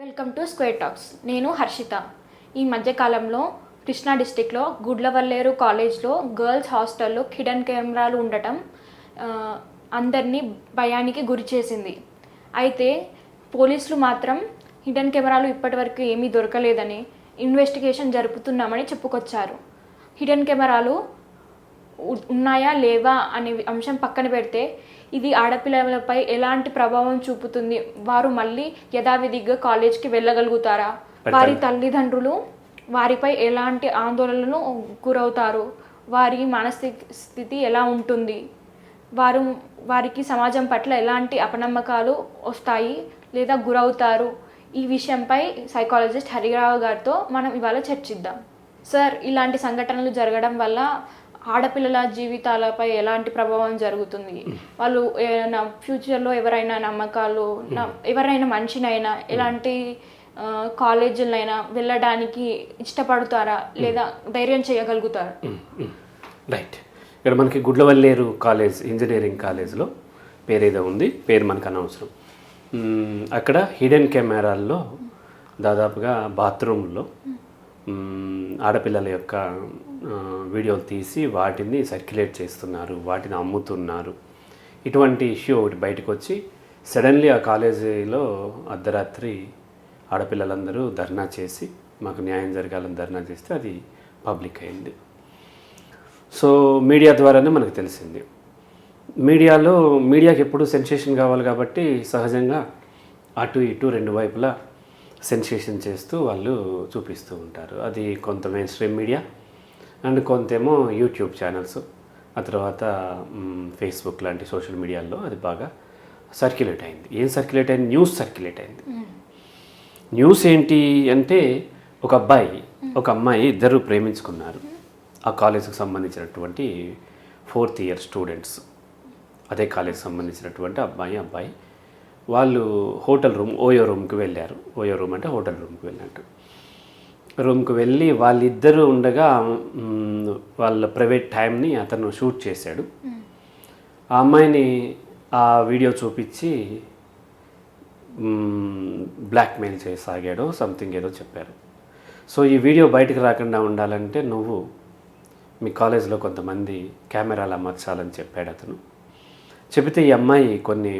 Welcome to square talks. నేను హర్షిత. ఈ మధ్యకాలంలో కృష్ణా డిస్టిక్లో గుడ్లవల్లేరు కాలేజ్లో గర్ల్స్ హాస్టల్లో హిడెన్ కెమెరాలు ఉండటం అందరినీ భయానికి గురి చేసింది. అయితే పోలీసులు మాత్రం హిడెన్ కెమెరాలు ఇప్పటివరకు ఏమీ దొరకలేదని ఇన్వెస్టిగేషన్ జరుపుతున్నామని చెప్పుకొచ్చారు. హిడెన్ కెమెరాలు ఉన్నాయా లేవా అనే అంశం పక్కన పెడితే ఇది ఆడపిల్లలపై ఎలాంటి ప్రభావం చూపుతుంది, వారు మళ్ళీ యథావిధిగా కాలేజ్కి వెళ్ళగలుగుతారా, వారి తల్లిదండ్రులు వారిపై ఎలాంటి ఆందోళనలు గురవుతారు, వారి మానసిక స్థితి ఎలా ఉంటుంది, వారికి సమాజం పట్ల ఎలాంటి అపనమ్మకాలు వస్తాయి లేదా గురవుతారు, ఈ విషయంపై సైకాలజిస్ట్ హరిరావు గారితో మనం ఇవాళ చర్చిద్దాం. సార్, ఇలాంటి సంఘటనలు జరగడం వల్ల ఆడపిల్లల జీవితాలపై ఎలాంటి ప్రభావం జరుగుతుంది, వాళ్ళు ఫ్యూచర్లో ఎవరైనా నమ్మకాలు ఎవరైనా మనిషినైనా ఎలాంటి కాలేజీలైనా వెళ్ళడానికి ఇష్టపడతారా లేదా ధైర్యం చేయగలుగుతారా? రైట్. ఇక్కడ మనకి గుడ్లవల్లేరు కాలేజ్, ఇంజనీరింగ్ కాలేజ్లో పేరేదో ఉంది, పేరు మనకు అనవసరం. అక్కడ హిడెన్ కెమెరాల్లో దాదాపుగా బాత్రూంలో ఆడపిల్లల యొక్క వీడియోలు తీసి వాటిని సర్క్యులేట్ చేస్తున్నారు, వాటిని అమ్ముతున్నారు. ఇటువంటి ఇష్యూ ఒకటి బయటకు వచ్చి సడన్లీ ఆ కాలేజీలో అర్ధరాత్రి ఆడపిల్లలందరూ ధర్నా చేసి మాకు న్యాయం జరగాలని ధర్నా చేస్తే అది పబ్లిక్ అయింది. సో మీడియా ద్వారానే మనకు తెలిసింది. మీడియాకి ఎప్పుడు సెన్సేషన్ కావాలి కాబట్టి సహజంగా అటు ఇటు రెండు వైపులా సెన్సేషన్ చేస్తూ వాళ్ళు చూపిస్తూ ఉంటారు. అది కొంత మెయిన్ స్ట్రీమ్ మీడియా అండ్ కొంతేమో యూట్యూబ్ ఛానల్స్, ఆ తర్వాత ఫేస్బుక్ లాంటి సోషల్ మీడియాల్లో అది బాగా సర్క్యులేట్ అయింది. ఏం సర్క్యులేట్ అయింది? న్యూస్ సర్క్యులేట్ అయింది. న్యూస్ ఏంటి అంటే ఒక అబ్బాయి ఒక అమ్మాయి ఇద్దరు ప్రేమించుకున్నారు. ఆ కాలేజీకి సంబంధించినటువంటి 4th ఇయర్ స్టూడెంట్స్, అదే కాలేజీకి సంబంధించినటువంటి అబ్బాయి వాళ్ళు హోటల్ రూమ్, ఓయో రూమ్కి వెళ్ళారు. ఓయో రూమ్ అంటే హోటల్ రూమ్కి వెళ్ళినట్టు. రూమ్కి వెళ్ళి వాళ్ళిద్దరూ ఉండగా వాళ్ళ ప్రైవేట్ టైంని అతను షూట్ చేశాడు. ఆ అమ్మాయిని ఆ వీడియో చూపించి బ్లాక్మెయిల్ చేయసాగాడో సంథింగ్ ఏదో చెప్పారు. సో ఈ వీడియో బయటకు రాకుండా ఉండాలంటే నువ్వు మీ కాలేజ్లో కొంతమంది కెమెరాలు అమర్చాలని చెప్పాడు అతను. చెబితే ఈ అమ్మాయి కొన్ని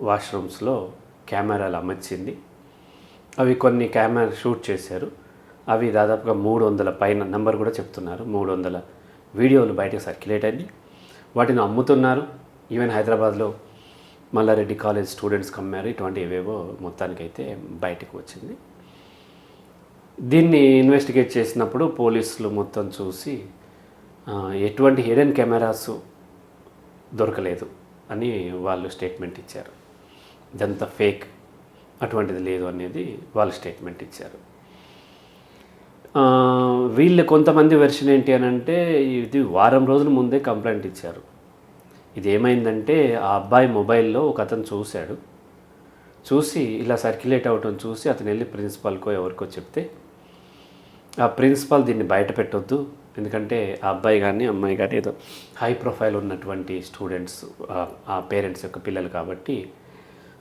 వాష్రూమ్స్లో కెమెరాలు అమర్చింది. అవి కొన్ని కెమెరా షూట్ చేశారు. అవి దాదాపుగా 300 పైన నెంబర్ కూడా చెప్తున్నారు. 300 వీడియోలు బయటకు సర్క్యులేట్ అయ్యి వాటిని అమ్ముతున్నారు. ఈవెన్ హైదరాబాద్లో మల్లారెడ్డి కాలేజ్ స్టూడెంట్స్కి అమ్మారు. ఇటువంటి ఏవేవో మొత్తానికైతే బయటకు వచ్చింది. దీన్ని ఇన్వెస్టిగేట్ చేసినప్పుడు పోలీసులు మొత్తం చూసి ఎటువంటి హిడెన్ కెమెరాస్ దొరకలేదు అని వాళ్ళు స్టేట్మెంట్ ఇచ్చారు. ఇదంతా ఫేక్, అటువంటిది లేదు అనేది వాళ్ళు స్టేట్మెంట్ ఇచ్చారు. వీళ్ళ కొంతమంది వెర్షన్ ఏంటి అని అంటే ఇది వారం రోజుల ముందే కంప్లైంట్ ఇచ్చారు. ఇది ఏమైందంటే ఆ అబ్బాయి మొబైల్లో ఒక అతను చూశాడు. చూసి ఇలా సర్క్యులేట్ అవ్వటం చూసి అతను వెళ్ళి ప్రిన్సిపాల్కో ఎవరికో చెప్తే ఆ ప్రిన్సిపాల్ దీన్ని బయట పెట్టొద్దు, ఎందుకంటే ఆ అబ్బాయి కానీ అమ్మాయి కానీ ఏదో హై ప్రొఫైల్ ఉన్నటువంటి స్టూడెంట్స్, ఆ పేరెంట్స్ యొక్క పిల్లలు కాబట్టి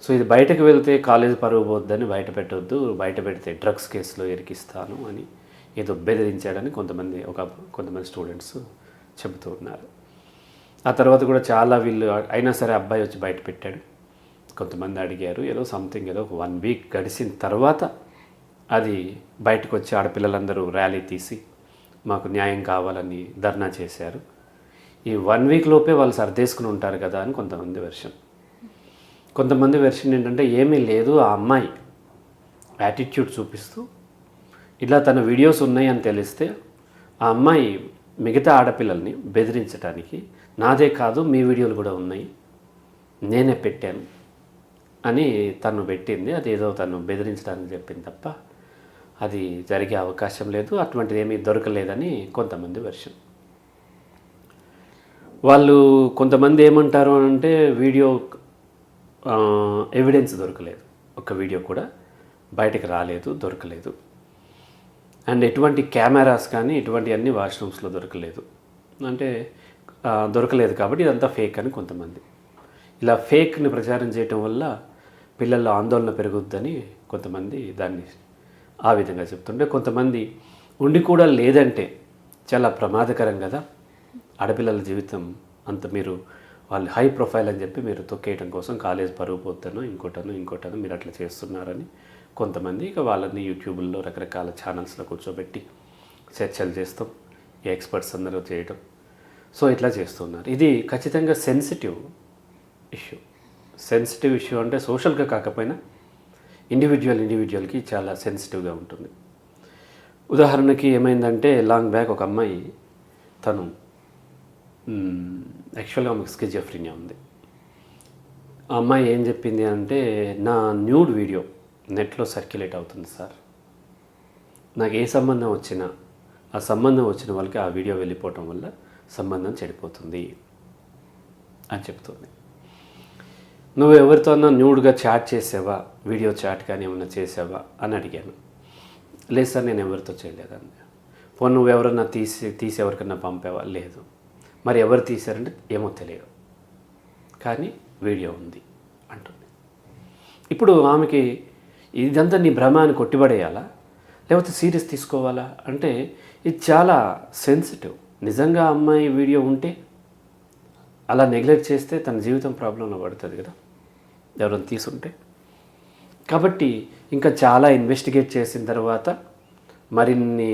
సో ఇది బయటకు వెళ్తే కాలేజ్ పరువు పోద్దని బయట పెట్టొద్దు, బయట పెడితే డ్రగ్స్ కేసులో ఇరికిస్తాను అని ఏదో బెదిరించాడని కొంతమంది స్టూడెంట్స్ చెబుతూ ఉన్నారు. ఆ తర్వాత కూడా చాలా వీళ్ళు అయినా సరే అబ్బాయి వచ్చి బయట పెట్టాడు. కొంతమంది అడిగారు, ఏదో సంథింగ్ ఏదో 1 వీక్ గడిచిన తర్వాత అది బయటకు వచ్చి ఆడపిల్లలందరూ ర్యాలీ తీసి మాకు న్యాయం కావాలని ధర్నా చేశారు. ఈ 1 వీక్ లోపే వాళ్ళు సర్దేసుకుని ఉంటారు కదా అని కొంతమంది వెర్షన్. కొంతమంది వెర్షన్ ఏంటంటే ఏమీ లేదు, ఆ అమ్మాయి యాటిట్యూడ్ చూపిస్తూ ఇలా తన వీడియోస్ ఉన్నాయి అని తెలిస్తే ఆ అమ్మాయి మిగతా ఆడపిల్లల్ని బెదిరించడానికి నాదే కాదు మీ వీడియోలు కూడా ఉన్నాయి, నేనే పెట్టాను అని తను పెట్టింది. అదేదో తను బెదిరించడానికి చెప్పింది తప్ప అది జరిగే అవకాశం లేదు, అటువంటిది ఏమీ దొరకలేదని కొంతమంది వెర్షన్. వాళ్ళు కొంతమంది ఏమంటారు అంటే వీడియో ఎవిడెన్స్ దొరకలేదు, ఒక వీడియో కూడా బయటకు రాలేదు, దొరకలేదు. అండ్ ఎటువంటి కెమెరాస్ కానీ ఇటువంటి అన్ని వాష్రూమ్స్లో దొరకలేదు అంటే దొరకలేదు కాబట్టి ఇదంతా ఫేక్ అని కొంతమంది. ఇలా ఫేక్ని ప్రచారం చేయటం వల్ల పిల్లల్లో ఆందోళన పెరుగుద్దని కొంతమంది దాన్ని ఆ విధంగా చెప్తుంటే, కొంతమంది ఉండి కూడా లేదంటే చాలా ప్రమాదకరం కదా, ఆడపిల్లల జీవితం అంత మీరు వాళ్ళు హై ప్రొఫైల్ అని చెప్పి మీరు తొక్కేయడం కోసం కాలేజ్ పరుగు పోతానో ఇంకోటనో మీరు అట్లా చేస్తున్నారని కొంతమంది ఇక వాళ్ళని యూట్యూబ్లో రకరకాల ఛానల్స్లో కూర్చోబెట్టి చర్చలు చేస్తాం, ఈ ఎక్స్పర్ట్స్ అందరూ చేయడం. సో ఇట్లా చేస్తున్నారు. ఇది ఖచ్చితంగా సెన్సిటివ్ ఇష్యూ అంటే సోషల్గా కాకపోయినా ఇండివిజువల్కి చాలా సెన్సిటివ్గా ఉంటుంది. ఉదాహరణకి ఏమైందంటే లాంగ్ బ్యాక్ ఒక అమ్మాయి, తను యాక్చువల్గా ఆమెకు స్కిజోఫ్రీనియా ఉంది. ఆ అమ్మాయి ఏం చెప్పింది అంటే, నా న్యూడ్ వీడియో నెట్లో సర్క్యులేట్ అవుతుంది సార్, నాకు ఏ సంబంధం వచ్చినా ఆ సంబంధం వచ్చిన వాళ్ళకి ఆ వీడియో వెళ్ళిపోవటం వల్ల సంబంధం చెడిపోతుంది అని చెప్తుంది. నువ్వు ఎవరితోన్నా న్యూడ్గా చాట్ చేసావా, వీడియో చాట్ కానీ ఏమన్నా చేసావా అని అడిగాను. లేదు సార్ నేను ఎవరితో చేయలేదండి. పోనీ నువ్వు ఎవరన్నా తీసి ఎవరికన్నా పంపావా? లేదు. మరి ఎవరు తీశారంటే ఏమో తెలియదు, కానీ వీడియో ఉంది అంటుంది. ఇప్పుడు ఆమెకి ఇదంతా నీ భ్రమ అని కొట్టిపడేయాలా, లేకపోతే సీరియస్ తీసుకోవాలా అంటే ఇది చాలా సెన్సిటివ్. నిజంగా అమ్మాయి వీడియో ఉంటే అలా నెగ్లెక్ట్ చేస్తే తన జీవితం ప్రాబ్లంలో పడుతుంది కదా ఎవరైనా తీసుంటే. కాబట్టి ఇంకా చాలా ఇన్వెస్టిగేట్ చేసిన తర్వాత, మరిన్ని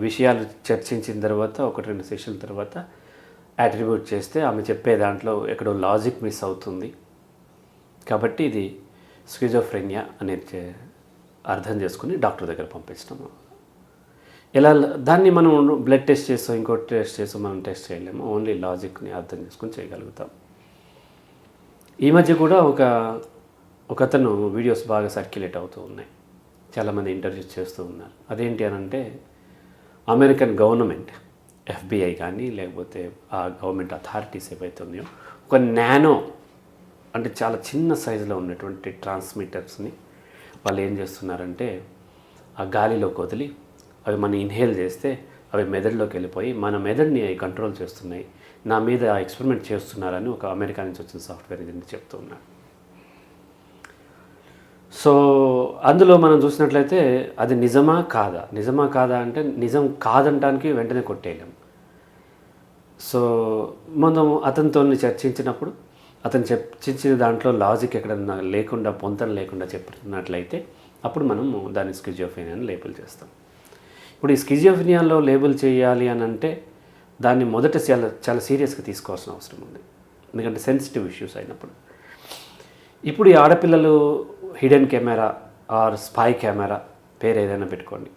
విషయాలు చర్చించిన తర్వాత, 1-2 సెషన్ల తర్వాత అట్రిబ్యూట్ చేస్తే ఆమె చెప్పే దాంట్లో ఎక్కడో లాజిక్ మిస్ అవుతుంది. కాబట్టి ఇది స్కిజోఫ్రెనియా అనేది అర్థం చేసుకుని డాక్టర్ దగ్గర పంపించడం. ఇలా దాన్ని మనం బ్లడ్ టెస్ట్ చేస్తాం, ఇంకోటి టెస్ట్ చేస్తాం, మనం టెస్ట్ చేయలేము. ఓన్లీ లాజిక్ని అర్థం చేసుకుని చేయగలుగుతాం. ఈ మధ్య కూడా ఒకతను వీడియోస్ బాగా సర్క్యులేట్ అవుతూ ఉన్నాయి, చాలామంది ఇంటర్వ్యూస్ చేస్తూ ఉన్నారు. అదేంటి అని అంటే, అమెరికన్ గవర్నమెంట్ FBI కానీ లేకపోతే ఆ గవర్నమెంట్ అథారిటీస్ ఏవైతే ఉన్నాయో ఒక నానో అంటే చాలా చిన్న సైజులో ఉన్నటువంటి ట్రాన్స్మిటర్స్ని వాళ్ళు ఏం చేస్తున్నారంటే ఆ గాలిలోకి వదిలి అవి మనం ఇన్హేల్ చేస్తే అవి మెదడులోకి వెళ్ళిపోయి మన మెదడుని అవి కంట్రోల్ చేస్తున్నాయి, నా మీద ఎక్స్పెరిమెంట్ చేస్తున్నారని ఒక అమెరికా నుంచి వచ్చిన సాఫ్ట్వేర్ ఇది చెప్తూ ఉన్నారు. సో అందులో మనం చూసినట్లయితే అది నిజమా కాదా అంటే నిజం కాదంటానికి వెంటనే కొట్టేయలేం. సో మనం అతనితో చర్చించినప్పుడు అతను చర్చించిన దాంట్లో లాజిక్ ఎక్కడన్నా లేకుండా, పొంతన లేకుండా చెప్పినట్లయితే అప్పుడు మనము దాన్ని స్కిజోఫ్రెనియా అని లేబుల్ చేస్తాం. ఇప్పుడు ఈ స్కిజోఫ్రెనియాలో లేబుల్ చేయాలి అని అంటే దాన్ని మొదట చాలా సీరియస్గా తీసుకోవాల్సిన అవసరం ఉంది, ఎందుకంటే సెన్సిటివ్ ఇష్యూస్ అయినప్పుడు. ఇప్పుడు ఈ ఆడపిల్లలు hidden camera or spy camera పేరు ఏదైనా పెట్టుకోండి,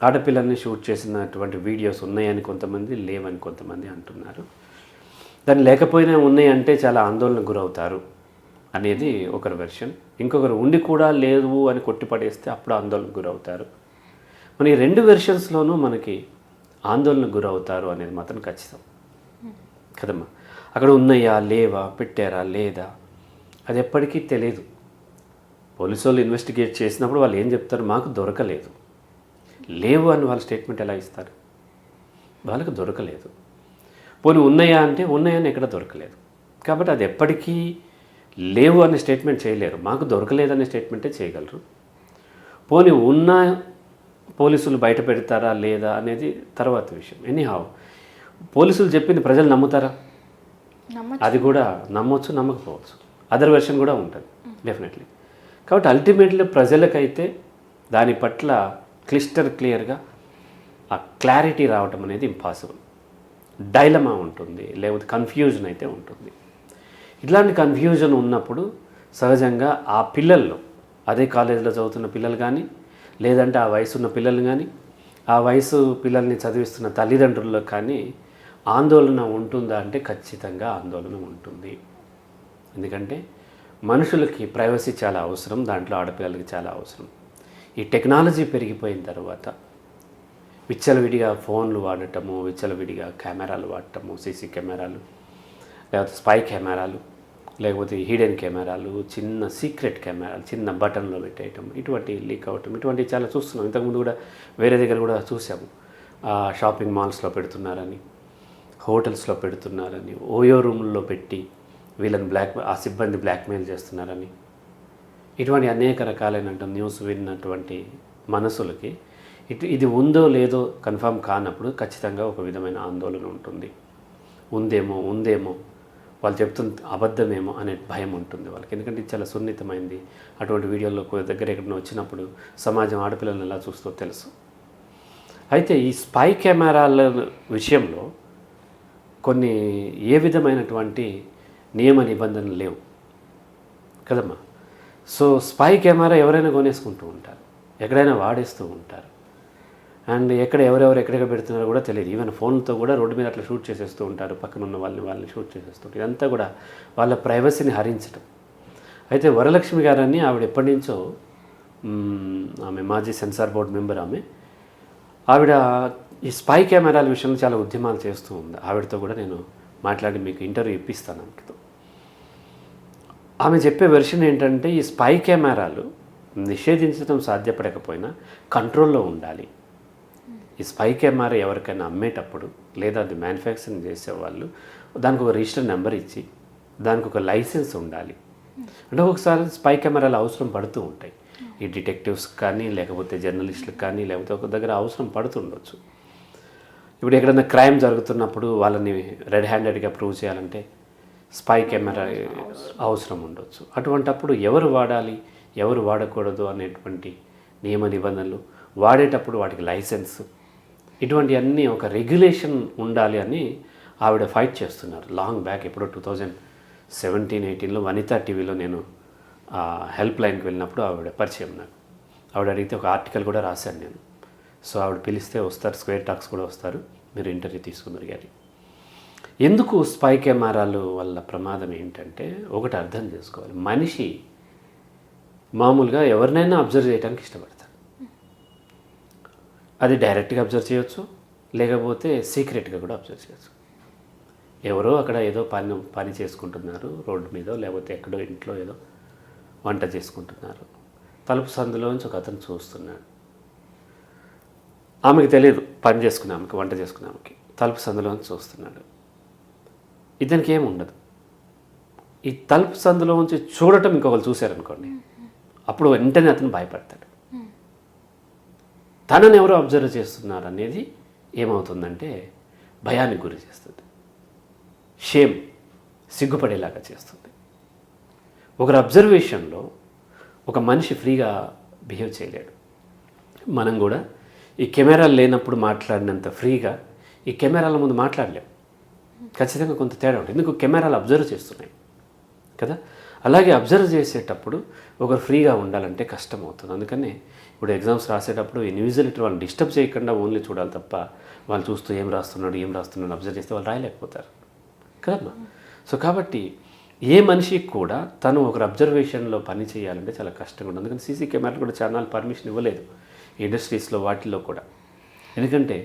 ఆడపిల్లల్ని షూట్ చేసినటువంటి వీడియోస్ ఉన్నాయని కొంతమంది, లేవని కొంతమంది అంటున్నారు. దాన్ని లేకపోయినా ఉన్నాయంటే చాలా ఆందోళనకు గురవుతారు అనేది ఒకరి వెర్షన్. ఇంకొకరు ఉండి కూడా లేవు అని కొట్టిపడేస్తే అప్పుడు ఆందోళనకు గురవుతారు. మన ఈ 2 వెర్షన్స్లోనూ మనకి ఆందోళనకు గురవుతారు అనేది మాత్రం ఖచ్చితం కదమ్మా. అక్కడ ఉన్నాయా, లేవా, పెట్టారా, లేదా అది ఎప్పటికీ తెలియదు. పోలీసు వాళ్ళు ఇన్వెస్టిగేట్ చేసినప్పుడు వాళ్ళు ఏం చెప్తారు, మాకు దొరకలేదు. లేవు అని వాళ్ళ స్టేట్మెంట్ ఎలా ఇస్తారు, వాళ్ళకు దొరకలేదు. పోనీ ఉన్నాయా అంటే ఉన్నాయని ఎక్కడ దొరకలేదు. కాబట్టి అది ఎప్పటికీ లేవు అనే స్టేట్మెంట్ చేయలేరు, మాకు దొరకలేదనే స్టేట్మెంటే చేయగలరు. పోనీ ఉన్నా పోలీసులు బయట పెడతారా లేదా అనేది తర్వాత విషయం. ఎనీహావ్ పోలీసులు చెప్పింది ప్రజలు నమ్ముతారా, అది కూడా నమ్మొచ్చు, నమ్మకపోవచ్చు. అదర్ వెర్షన్ కూడా ఉంటుంది డెఫినెట్లీ. కాబట్టి అల్టిమేట్లీ ప్రజలకైతే దాని పట్ల క్లియర్గా ఆ క్లారిటీ రావటం అనేది ఇంపాసిబుల్. డైలమా ఉంటుంది, లేకపోతే కన్ఫ్యూజన్ అయితే ఉంటుంది. ఇట్లాంటి కన్ఫ్యూజన్ ఉన్నప్పుడు సహజంగా ఆ పిల్లల్లో, అదే కాలేజీలో చదువుతున్న పిల్లలు కానీ, లేదంటే ఆ వయసు ఉన్న పిల్లలు కానీ, ఆ వయసు పిల్లల్ని చదివిస్తున్న తల్లిదండ్రుల్లో కానీ ఆందోళన ఉంటుందా అంటే ఖచ్చితంగా ఆందోళన ఉంటుంది. ఎందుకంటే మనుషులకి ప్రైవసీ చాలా అవసరం, దాంట్లో ఆడపిల్లలకి చాలా అవసరం. ఈ టెక్నాలజీ పెరిగిపోయిన తర్వాత విచ్చలవిడిగా ఫోన్లు వాడటము, విచ్చలవిడిగా కెమెరాలు వాడటము, సీసీ కెమెరాలు, లేకపోతే స్పై కెమెరాలు, లేకపోతే హిడెన్ కెమెరాలు, చిన్న సీక్రెట్ కెమెరాలు, చిన్న బటన్లో పెట్టేయటం, ఇటువంటి లీక్ అవటం, ఇటువంటివి చాలా చూస్తున్నాం. ఇంతకుముందు కూడా వేరే దగ్గర కూడా చూసాము. షాపింగ్ మాల్స్లో పెడుతున్నారని, హోటల్స్లో పెడుతున్నారని, ఓయో రూముల్లో పెట్టి వీళ్ళని ఆ సిబ్బంది బ్లాక్మెయిల్ చేస్తున్నారని, ఇటువంటి అనేక రకాలైన న్యూస్ విన్నటువంటి మనసులకి ఇది ఉందో లేదో కన్ఫర్మ్ కానప్పుడు ఖచ్చితంగా ఒక విధమైన ఆందోళన ఉంటుంది. ఉందేమో వాళ్ళు చెప్తుంది అబద్ధమేమో అనే భయం ఉంటుంది వాళ్ళకి. ఎందుకంటే ఇది చాలా సున్నితమైంది. అటువంటి వీడియోల్లో దగ్గర ఎక్కడైనా వచ్చినప్పుడు సమాజం ఆడపిల్లలను ఎలా చూస్తూ తెలుసు. అయితే ఈ స్పై కెమెరాల విషయంలో కొన్ని ఏ విధమైనటువంటి నియమ నిబంధనలు లేవు కదమ్మా. సో స్పై కెమెరా ఎవరైనా కొనేసుకుంటూ ఉంటారు, ఎక్కడైనా వాడేస్తూ ఉంటారు. అండ్ ఎవరెవరు ఎక్కడెక్కడ పెడుతున్నారో కూడా తెలియదు. ఈవెన్ ఫోన్తో కూడా రోడ్డు మీద అట్లా షూట్ చేసేస్తూ ఉంటారు, పక్కన ఉన్న వాళ్ళని షూట్ చేసేస్తూ ఉంటారు. ఇదంతా కూడా వాళ్ళ ప్రైవసీని హరించడం. అయితే వరలక్ష్మి గారని ఆవిడ ఎప్పటి నుంచో ఆమె మాజీ సెన్సార్ బోర్డు మెంబర్. ఆవిడ ఈ స్పై కెమెరాల విషయంలో చాలా ఉద్యమాలు చేస్తూ ఉంది. ఆవిడతో కూడా నేను మాట్లాడి మీకు ఇంటర్వ్యూ ఇప్పిస్తాను ఆమెతో. ఆమె చెప్పే వెర్షన్ ఏంటంటే ఈ స్పై కెమెరాలు నిషేధించడం సాధ్యపడకపోయినా కంట్రోల్లో ఉండాలి. ఈ స్పై కెమెరా ఎవరికైనా అమ్మేటప్పుడు లేదా అది మ్యానుఫ్యాక్చరింగ్ చేసేవాళ్ళు దానికి ఒక రిజిస్టర్ నెంబర్ ఇచ్చి దానికి ఒక లైసెన్స్ ఉండాలి. అంటే ఒకసారి స్పై కెమెరాలు అవసరం పడుతూ ఉంటాయి. ఈ డిటెక్టివ్స్ కానీ లేకపోతే జర్నలిస్టులకు కానీ లేకపోతే ఒక దగ్గర అవసరం పడుతుండొచ్చు. ఇప్పుడు ఎక్కడైనా క్రైమ్ జరుగుతున్నప్పుడు వాళ్ళని రెడ్ హ్యాండెడ్గా ప్రూవ్ చేయాలంటే స్పై కెమెరా అవసరం ఉండొచ్చు. అటువంటప్పుడు ఎవరు వాడాలి ఎవరు వాడకూడదు అనేటువంటి నియమ నిబంధనలు, వాడేటప్పుడు వాటికి లైసెన్స్, ఇటువంటి అన్నీ ఒక రెగ్యులేషన్ ఉండాలి అని ఆవిడ ఫైట్ చేస్తున్నారు. లాంగ్ బ్యాక్ ఎప్పుడో 2017-18లో వనితా టీవీలో నేను హెల్ప్ లైన్కి వెళ్ళినప్పుడు ఆవిడ పరిచయం నాకు. ఆవిడ అడిగితే ఒక ఆర్టికల్ కూడా రాశాను నేను. సో ఆవిడ పిలిస్తే వస్తారు, స్క్వేర్ టాక్స్ కూడా వస్తారు, మీరు ఇంటర్వ్యూ తీసుకున్నారు. కానీ ఎందుకు స్పై కెమెరాలు వల్ల ప్రమాదం ఏంటంటే ఒకటి అర్థం చేసుకోవాలి. మనిషి మామూలుగా ఎవరినైనా అబ్జర్వ్ చేయడానికి ఇష్టపడతారు. అది డైరెక్ట్గా అబ్జర్వ్ చేయొచ్చు, లేకపోతే సీక్రెట్గా కూడా అబ్జర్వ్ చేయొచ్చు. ఎవరో అక్కడ ఏదో పని చేసుకుంటున్నారు రోడ్డు మీద, లేకపోతే ఎక్కడో ఇంట్లో ఏదో వంట చేసుకుంటున్నారు. తలుపు సందులోంచి ఒక అతను చూస్తున్నాడు. ఆమెకి తెలియదు, పని చేసుకునే ఆమెకి, వంట చేసుకునే ఆమెకి. తలుపు సందులోంచి చూస్తున్నాడు. ఇతనికి ఏమి ఉండదు. ఈ తలుపు సందులోంచి చూడటం ఇంకొకరు చూశారనుకోండి, అప్పుడు వెంటనే అతను భయపడతాడు. తనని ఎవరో అబ్జర్వ్ చేస్తున్నారు అనేది ఏమవుతుందంటే భయానికి గురి చేస్తుంది, షేమ్, సిగ్గుపడేలాగా చేస్తుంది. ఒకరి అబ్జర్వేషన్లో ఒక మనిషి ఫ్రీగా బిహేవ్ చేయలేడు. మనం కూడా ఈ కెమెరాలు లేనప్పుడు మాట్లాడినంత ఫ్రీగా ఈ కెమెరాల ముందు మాట్లాడలేము. ఖచ్చితంగా కొంత తేడా ఉంటుంది. ఎందుకు కెమెరాలు అబ్జర్వ్ చేస్తున్నాయి కదా. అలాగే అబ్జర్వ్ చేసేటప్పుడు ఒకరు ఫ్రీగా ఉండాలంటే కష్టం అవుతుంది. అందుకని ఇప్పుడు ఎగ్జామ్స్ రాసేటప్పుడు ఇన్విజిలేటర్ వాళ్ళని డిస్టర్బ్ చేయకుండా ఓన్లీ చూడాలి తప్ప వాళ్ళు చూస్తూ ఏం రాస్తున్నాడు అబ్జర్వ్ చేస్తే వాళ్ళు రాయలేకపోతారు కదమ్మా. సో కాబట్టి ఏ మనిషికి కూడా తను ఒకరు అబ్జర్వేషన్లో పని చేయాలంటే చాలా కష్టంగా ఉంటుంది. అందుకని సీసీ కెమెరాలు కూడా ఛానల్ పర్మిషన్ ఇవ్వలేదు ఇండస్ట్రీస్లో, వాటిల్లో కూడా. ఎందుకంటే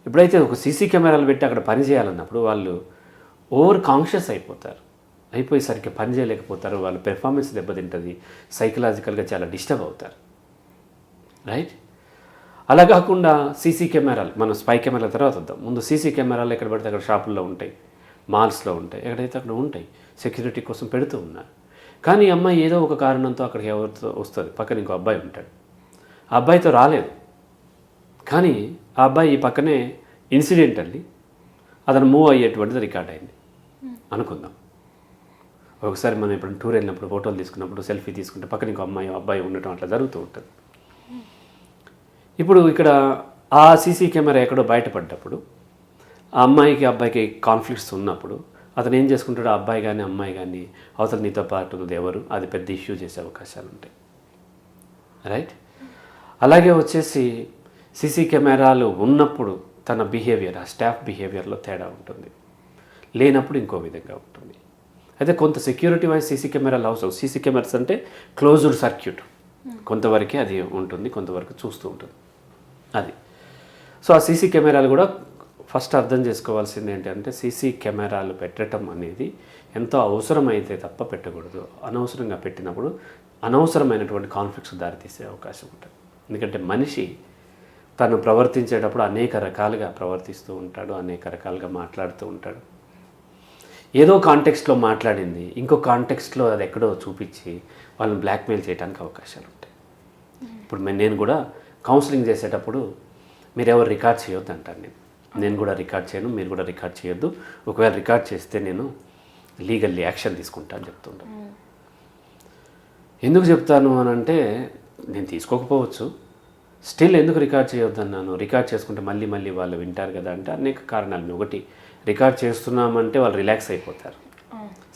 ఎప్పుడైతే ఒక సీసీ కెమెరాలు పెట్టి అక్కడ పని చేయాలన్నప్పుడు వాళ్ళు ఓవర్ కాన్షియస్ అయిపోయి సరిగ్గా పని చేయలేకపోతారు, వాళ్ళ పెర్ఫార్మెన్స్ దెబ్బతింటుంది, సైకలాజికల్గా చాలా డిస్టర్బ్ అవుతారు. రైట్. అలా కాకుండా సీసీ కెమెరాలు, మనం స్పై కెమెరాల తర్వాత వద్దాం. ముందు సీసీ కెమెరాలు ఎక్కడ పడితే అక్కడ షాపుల్లో ఉంటాయి, మాల్స్లో ఉంటాయి, ఎక్కడైతే అక్కడ ఉంటాయి, సెక్యూరిటీ కోసం పెడుతూ ఉన్నారు. కానీ అమ్మాయి ఏదో ఒక కారణంతో అక్కడికి ఎవరితో వస్తుంది, పక్కన ఇంకో అబ్బాయి ఉంటాడు. ఆ అబ్బాయితో రాలేదు, కానీ ఆ అబ్బాయి ఈ పక్కనే ఇన్సిడెంటల్లీ అతను మూవ్ అయ్యేటువంటిది రికార్డ్ అయింది అనుకుందాం. ఒకసారి మనం ఇప్పుడు టూర్ వెళ్ళినప్పుడు ఫోటోలు తీసుకున్నప్పుడు సెల్ఫీ తీసుకుంటే పక్కన ఇంకో అబ్బాయి ఉండటం అట్లా జరుగుతూ ఉంటుంది. ఇప్పుడు ఇక్కడ ఆ సీసీ కెమెరా ఎక్కడో బయటపడ్డప్పుడు ఆ అమ్మాయికి అబ్బాయికి కాన్ఫ్లిక్ట్స్ ఉన్నప్పుడు అతను ఏం చేసుకుంటాడు, ఆ అబ్బాయి కానీ అమ్మాయి కానీ అవతల నీతో పాటు ఉన్నది ఎవరు, అది పెద్ద ఇష్యూ చేసే అవకాశాలు ఉంటాయి. రైట్. అలాగే వచ్చేసి సీసీ కెమెరాలు ఉన్నప్పుడు తన బిహేవియర్, ఆ స్టాఫ్ బిహేవియర్లో తేడా ఉంటుంది, లేనప్పుడు ఇంకో విధంగా ఉంటుంది. అయితే కొంత సెక్యూరిటీ వైజ్ సీసీ కెమెరాలు అవసరం. సీసీ కెమెరాస్ అంటే క్లోజ్డ్ సర్క్యూట్, కొంతవరకే అది ఉంటుంది, కొంతవరకు చూస్తూ ఉంటుంది అది. సో ఆ సీసీ కెమెరాలు కూడా ఫస్ట్ అర్థం చేసుకోవాల్సింది ఏంటంటే సీసీ కెమెరాలు పెట్టడం అనేది ఎంతో అవసరమైతే తప్ప పెట్టకూడదు. అనవసరంగా పెట్టినప్పుడు అనవసరమైనటువంటి కాన్ఫ్లిక్ట్స్ దారితీసే అవకాశం ఉంటుంది. ఎందుకంటే మనిషి తను ప్రవర్తించేటప్పుడు అనేక రకాలుగా ప్రవర్తిస్తూ ఉంటాడు, అనేక రకాలుగా మాట్లాడుతూ ఉంటాడు. ఏదో కాంటెక్స్ట్లో మాట్లాడింది ఇంకో కాంటెక్స్ట్లో అది ఎక్కడో చూపించి వాళ్ళని బ్లాక్మెయిల్ చేయడానికి అవకాశాలు ఉంటాయి. ఇప్పుడు నేను కూడా కౌన్సిలింగ్ చేసేటప్పుడు మీరు ఎవరు రికార్డ్ చేయొద్దు అంటాను. నేను కూడా రికార్డ్ చేయను, మీరు కూడా రికార్డ్ చేయొద్దు. ఒకవేళ రికార్డ్ చేస్తే నేను లీగల్లీ యాక్షన్ తీసుకుంటా అని చెప్తుంటాను. ఎందుకు చెప్తాను అని అంటే నేను తీసుకోకపోవచ్చు, స్టిల్ ఎందుకు రికార్డ్ చేయొద్దు అన్నాను. రికార్డ్ చేసుకుంటే మళ్ళీ మళ్ళీ వాళ్ళు వింటారు కదా అంటే అనేక కారణాలు. ఒకటి, రికార్డ్ చేస్తున్నామంటే వాళ్ళు రిలాక్స్ అయిపోతారు,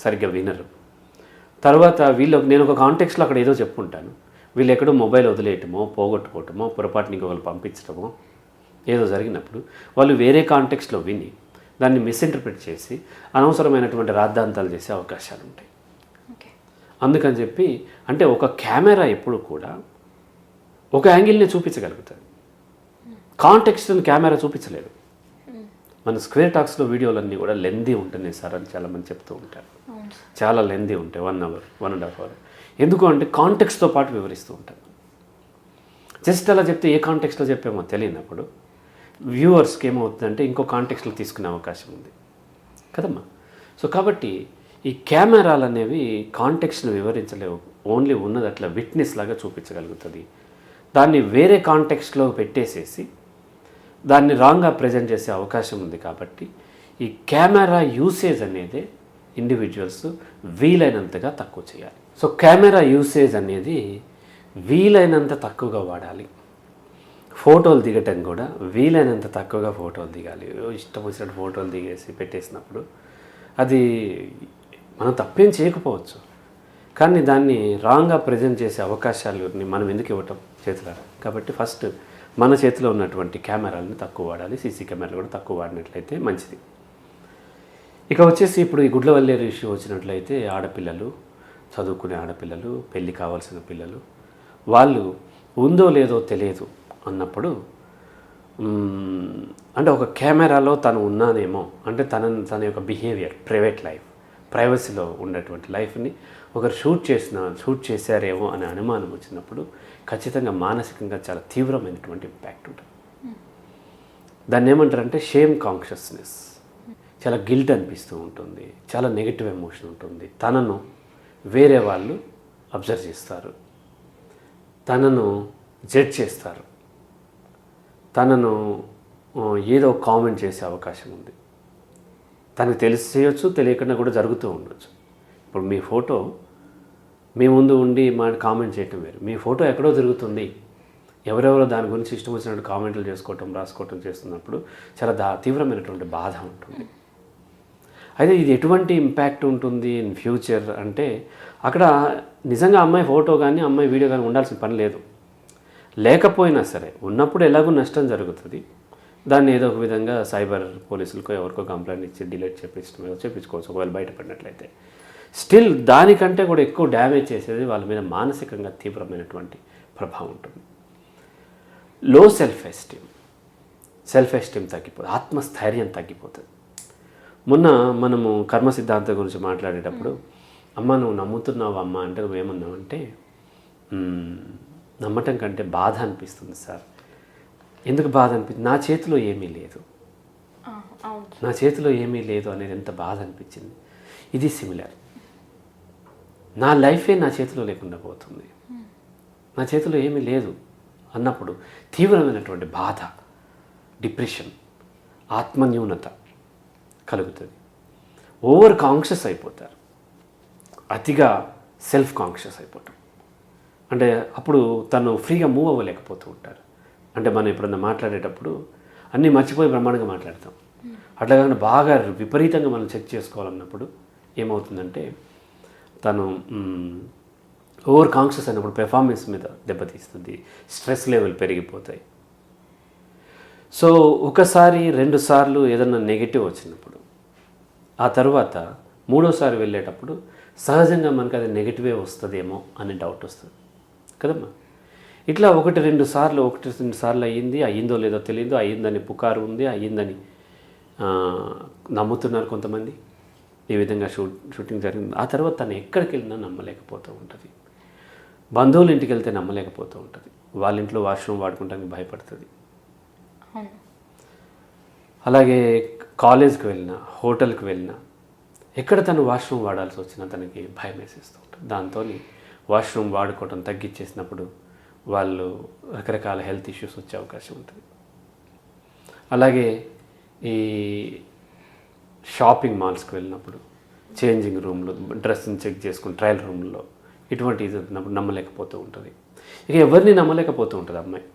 సరిగ్గా వినరు. తర్వాత నేను ఒక కాంటెక్స్లో అక్కడ ఏదో చెప్పుకుంటాను, వీళ్ళు ఎక్కడో మొబైల్ వదిలేయటమో పోగొట్టుకోవటమో పొరపాటుని ఇంకొకరు పంపించడమో ఏదో జరిగినప్పుడు వాళ్ళు వేరే కాంటెక్స్లో విని దాన్ని మిస్ఇంటర్ప్రిట్ చేసి అనవసరమైనటువంటి రాద్ధాంతాలు చేసే అవకాశాలు ఉంటాయి. అందుకని చెప్పి అంటే ఒక కెమెరా ఎప్పుడు కూడా ఒక యాంగిల్ని చూపించగలుగుతుంది, కాంటెక్స్ట్ని కెమెరా చూపించలేదు. మన స్క్వేర్ టాక్స్లో వీడియోలన్నీ కూడా లెందీ ఉంటున్నాయి సార్ అని చాలామంది చెప్తూ ఉంటారు. చాలా లెందీ ఉంటాయి, 1 hour 1.5 hour. ఎందుకు అంటే కాంటెక్స్ట్తో పాటు వివరిస్తూ ఉంటారు. జస్ట్ అలా చెప్తే ఏ కాంటెక్స్ట్లో చెప్పామో తెలియనప్పుడు వ్యూవర్స్కి ఏమవుతుందంటే ఇంకో కాంటెక్స్ట్లో తీసుకునే అవకాశం ఉంది కదమ్మా. సో కాబట్టి ఈ కెమెరాలు అనేవి కాంటెక్స్ట్ను వివరించలేవు, ఓన్లీ ఉన్నది అట్లా విట్నెస్ లాగా చూపించగలుగుతుంది. దాన్ని వేరే కాంటెక్స్ట్లో పెట్టేసేసి దాన్ని రాంగ్గా ప్రజెంట్ చేసే అవకాశం ఉంది. కాబట్టి ఈ కెమెరా యూసేజ్ అనేది ఇండివిజువల్స్ వీలైనంతగా తక్కువ చేయాలి. సో కెమెరా యూసేజ్ అనేది వీలైనంత తక్కువగా వాడాలి. ఫోటోలు దిగటం కూడా వీలైనంత తక్కువగా ఫోటోలు దిగాలి. ఇష్టం వచ్చినట్టు ఫోటోలు దిగేసి పెట్టేసినప్పుడు అది మనం తప్పేం చేయకపోవచ్చు, కానీ దాన్ని రాంగ్గా ప్రజెంట్ చేసే అవకాశాలని మనం ఎందుకు ఇవ్వటం చేతులారా. కాబట్టి ఫస్ట్ మన చేతిలో ఉన్నటువంటి కెమెరాలను తక్కువ వాడాలి, సీసీ కెమెరాలు కూడా తక్కువ వాడినట్లయితే మంచిది. ఇక వచ్చేసి ఇప్పుడు ఈ గుడ్లవల్లేరు ఇష్యూ వచ్చినట్లయితే ఆడపిల్లలు, చదువుకునే ఆడపిల్లలు, పెళ్ళి కావాల్సిన పిల్లలు, వాళ్ళు ఉందో లేదో తెలియదు అన్నప్పుడు అంటే ఒక కెమెరాలో తను ఉన్నానేమో అంటే తన యొక్క బిహేవియర్, ప్రైవేట్ లైఫ్, ప్రైవసీలో ఉన్నటువంటి లైఫ్ని ఒకరు షూట్ చేశారేమో అనే అనుమానం వచ్చినప్పుడు ఖచ్చితంగా మానసికంగా చాలా తీవ్రమైనటువంటి ఇంపాక్ట్ ఉంటుంది. దాన్ని ఏమంటారంటే షేమ్ కాన్షియస్నెస్, చాలా గిల్ట్ అనిపిస్తూ ఉంటుంది, చాలా నెగిటివ్ ఎమోషన్ ఉంటుంది. తనను వేరే వాళ్ళు అబ్జర్వ్ చేస్తారు, తనను జడ్జ్ చేస్తారు, తనను ఏదో కామెంట్ చేసే అవకాశం ఉంది. తనకు తెలిసి చేయొచ్చు, తెలియకుండా కూడా జరుగుతూ ఉండొచ్చు. ఇప్పుడు మీ ఫోటో మీ ముందు ఉండి కామెంట్ చేయటం వేరు, మీ ఫోటో ఎక్కడో జరుగుతుంది, ఎవరెవరో దాని గురించి ఇష్టం వచ్చినట్టు కామెంట్లు చేసుకోవటం, రాసుకోవటం చేస్తున్నప్పుడు చాలా తీవ్రమైనటువంటి బాధ ఉంటుంది. అయితే ఇది ఎటువంటి ఇంపాక్ట్ ఉంటుంది ఇన్ ఫ్యూచర్ అంటే అక్కడ నిజంగా అమ్మాయి ఫోటో కానీ అమ్మాయి వీడియో కానీ ఉండాల్సిన పని లేదు. లేకపోయినా సరే ఉన్నప్పుడు ఎలాగో నష్టం జరుగుతుంది. దాన్ని ఏదో ఒక విధంగా సైబర్ పోలీసులకో ఎవరికో కంప్లైంట్ ఇచ్చి డిలీట్ చేయించుకోవచ్చు ఒకవేళ బయటపడినట్లయితే. స్టిల్ దానికంటే కూడా ఎక్కువ డ్యామేజ్ చేసేది వాళ్ళ మీద మానసికంగా తీవ్రమైనటువంటి ప్రభావం ఉంటుంది. లో సెల్ఫ్ ఎస్టీమ్ తగ్గిపోతుంది, ఆత్మస్థైర్యం తగ్గిపోతుంది. మొన్న మనము కర్మ సిద్ధాంతం గురించి మాట్లాడేటప్పుడు అమ్మ నువ్వు నమ్ముతున్నావు అమ్మ అంటే నువ్వేమన్నావు అంటే నమ్మటం కంటే బాధ అనిపిస్తుంది సార్. ఎందుకు బాధ అనిపించింది? నా చేతిలో ఏమీ లేదు, నా చేతిలో ఏమీ లేదు అనేది ఎంత బాధ అనిపించింది. ఇది సిమిలర్. నా లైఫే నా చేతిలో లేకుండా పోతుంది, నా చేతిలో ఏమీ లేదు అన్నప్పుడు తీవ్రమైనటువంటి బాధ, డిప్రెషన్, ఆత్మన్యూనత కలుగుతుంది. ఓవర్ కాన్షియస్ అయిపోతారు, అతిగా సెల్ఫ్ కాన్షియస్ అయిపోతాం. అంటే అప్పుడు తను ఫ్రీగా మూవ్ అవ్వలేకపోతూ ఉంటారు. అంటే మనం ఎప్పుడన్నా మాట్లాడేటప్పుడు అన్నీ మర్చిపోయి బ్రహ్మాండంగా మాట్లాడతాం. అట్లా కాకుండా బాగా విపరీతంగా మనం చెక్ చేసుకోవాలన్నప్పుడు ఏమవుతుందంటే తను ఓవర్ కాన్షియస్ అయినప్పుడు పెర్ఫార్మెన్స్ మీద దెబ్బతీస్తుంది, స్ట్రెస్ లెవెల్ పెరిగిపోతాయి. సో ఒకసారి 2 సార్లు ఏదన్నా నెగిటివ్ వచ్చినప్పుడు ఆ తర్వాత 3వసారి వెళ్ళేటప్పుడు సహజంగా మనకు అది నెగిటివే వస్తుందేమో అనే డౌట్ వస్తుంది కదమ్మా. ఇట్లా 1-2 సార్లు అయ్యిందో లేదో తెలియదు, అయ్యిందని పుకారు ఉంది, అయ్యిందని నమ్ముతున్నారు కొంతమంది. ఈ విధంగా షూటింగ్ జరిగింది. ఆ తర్వాత తను ఎక్కడికి వెళ్ళినా నమ్మలేకపోతూ ఉంటుంది. బంధువుల ఇంటికి వెళ్తే నమ్మలేకపోతూ ఉంటుంది, వాళ్ళ ఇంట్లో వాష్రూమ్ వాడుకుంటానికి భయపడుతుంది. అలాగే కాలేజ్కి వెళ్ళినా, హోటల్కి వెళ్ళినా, ఎక్కడ తను వాష్రూమ్ వాడాల్సి వచ్చినా తనకి భయం వేసేస్తూ ఉంటుంది. దాంతో వాష్రూమ్ వాడుకోవటం తగ్గించేసినప్పుడు వాళ్ళు రకరకాల హెల్త్ ఇష్యూస్ వచ్చే అవకాశం ఉంటుంది. అలాగే ఈ షాపింగ్ మాల్స్కి వెళ్ళినప్పుడు చేంజింగ్ రూమ్లో డ్రెస్ని చెక్ చేసుకుని ట్రయల్ రూమ్లో ఇటువంటి ఇది ఉన్నప్పుడు నమ్మలేకపోతూ ఉంటుంది. ఇక ఎవరిని నమ్మలేకపోతూ ఉంటుంది అమ్మాయి.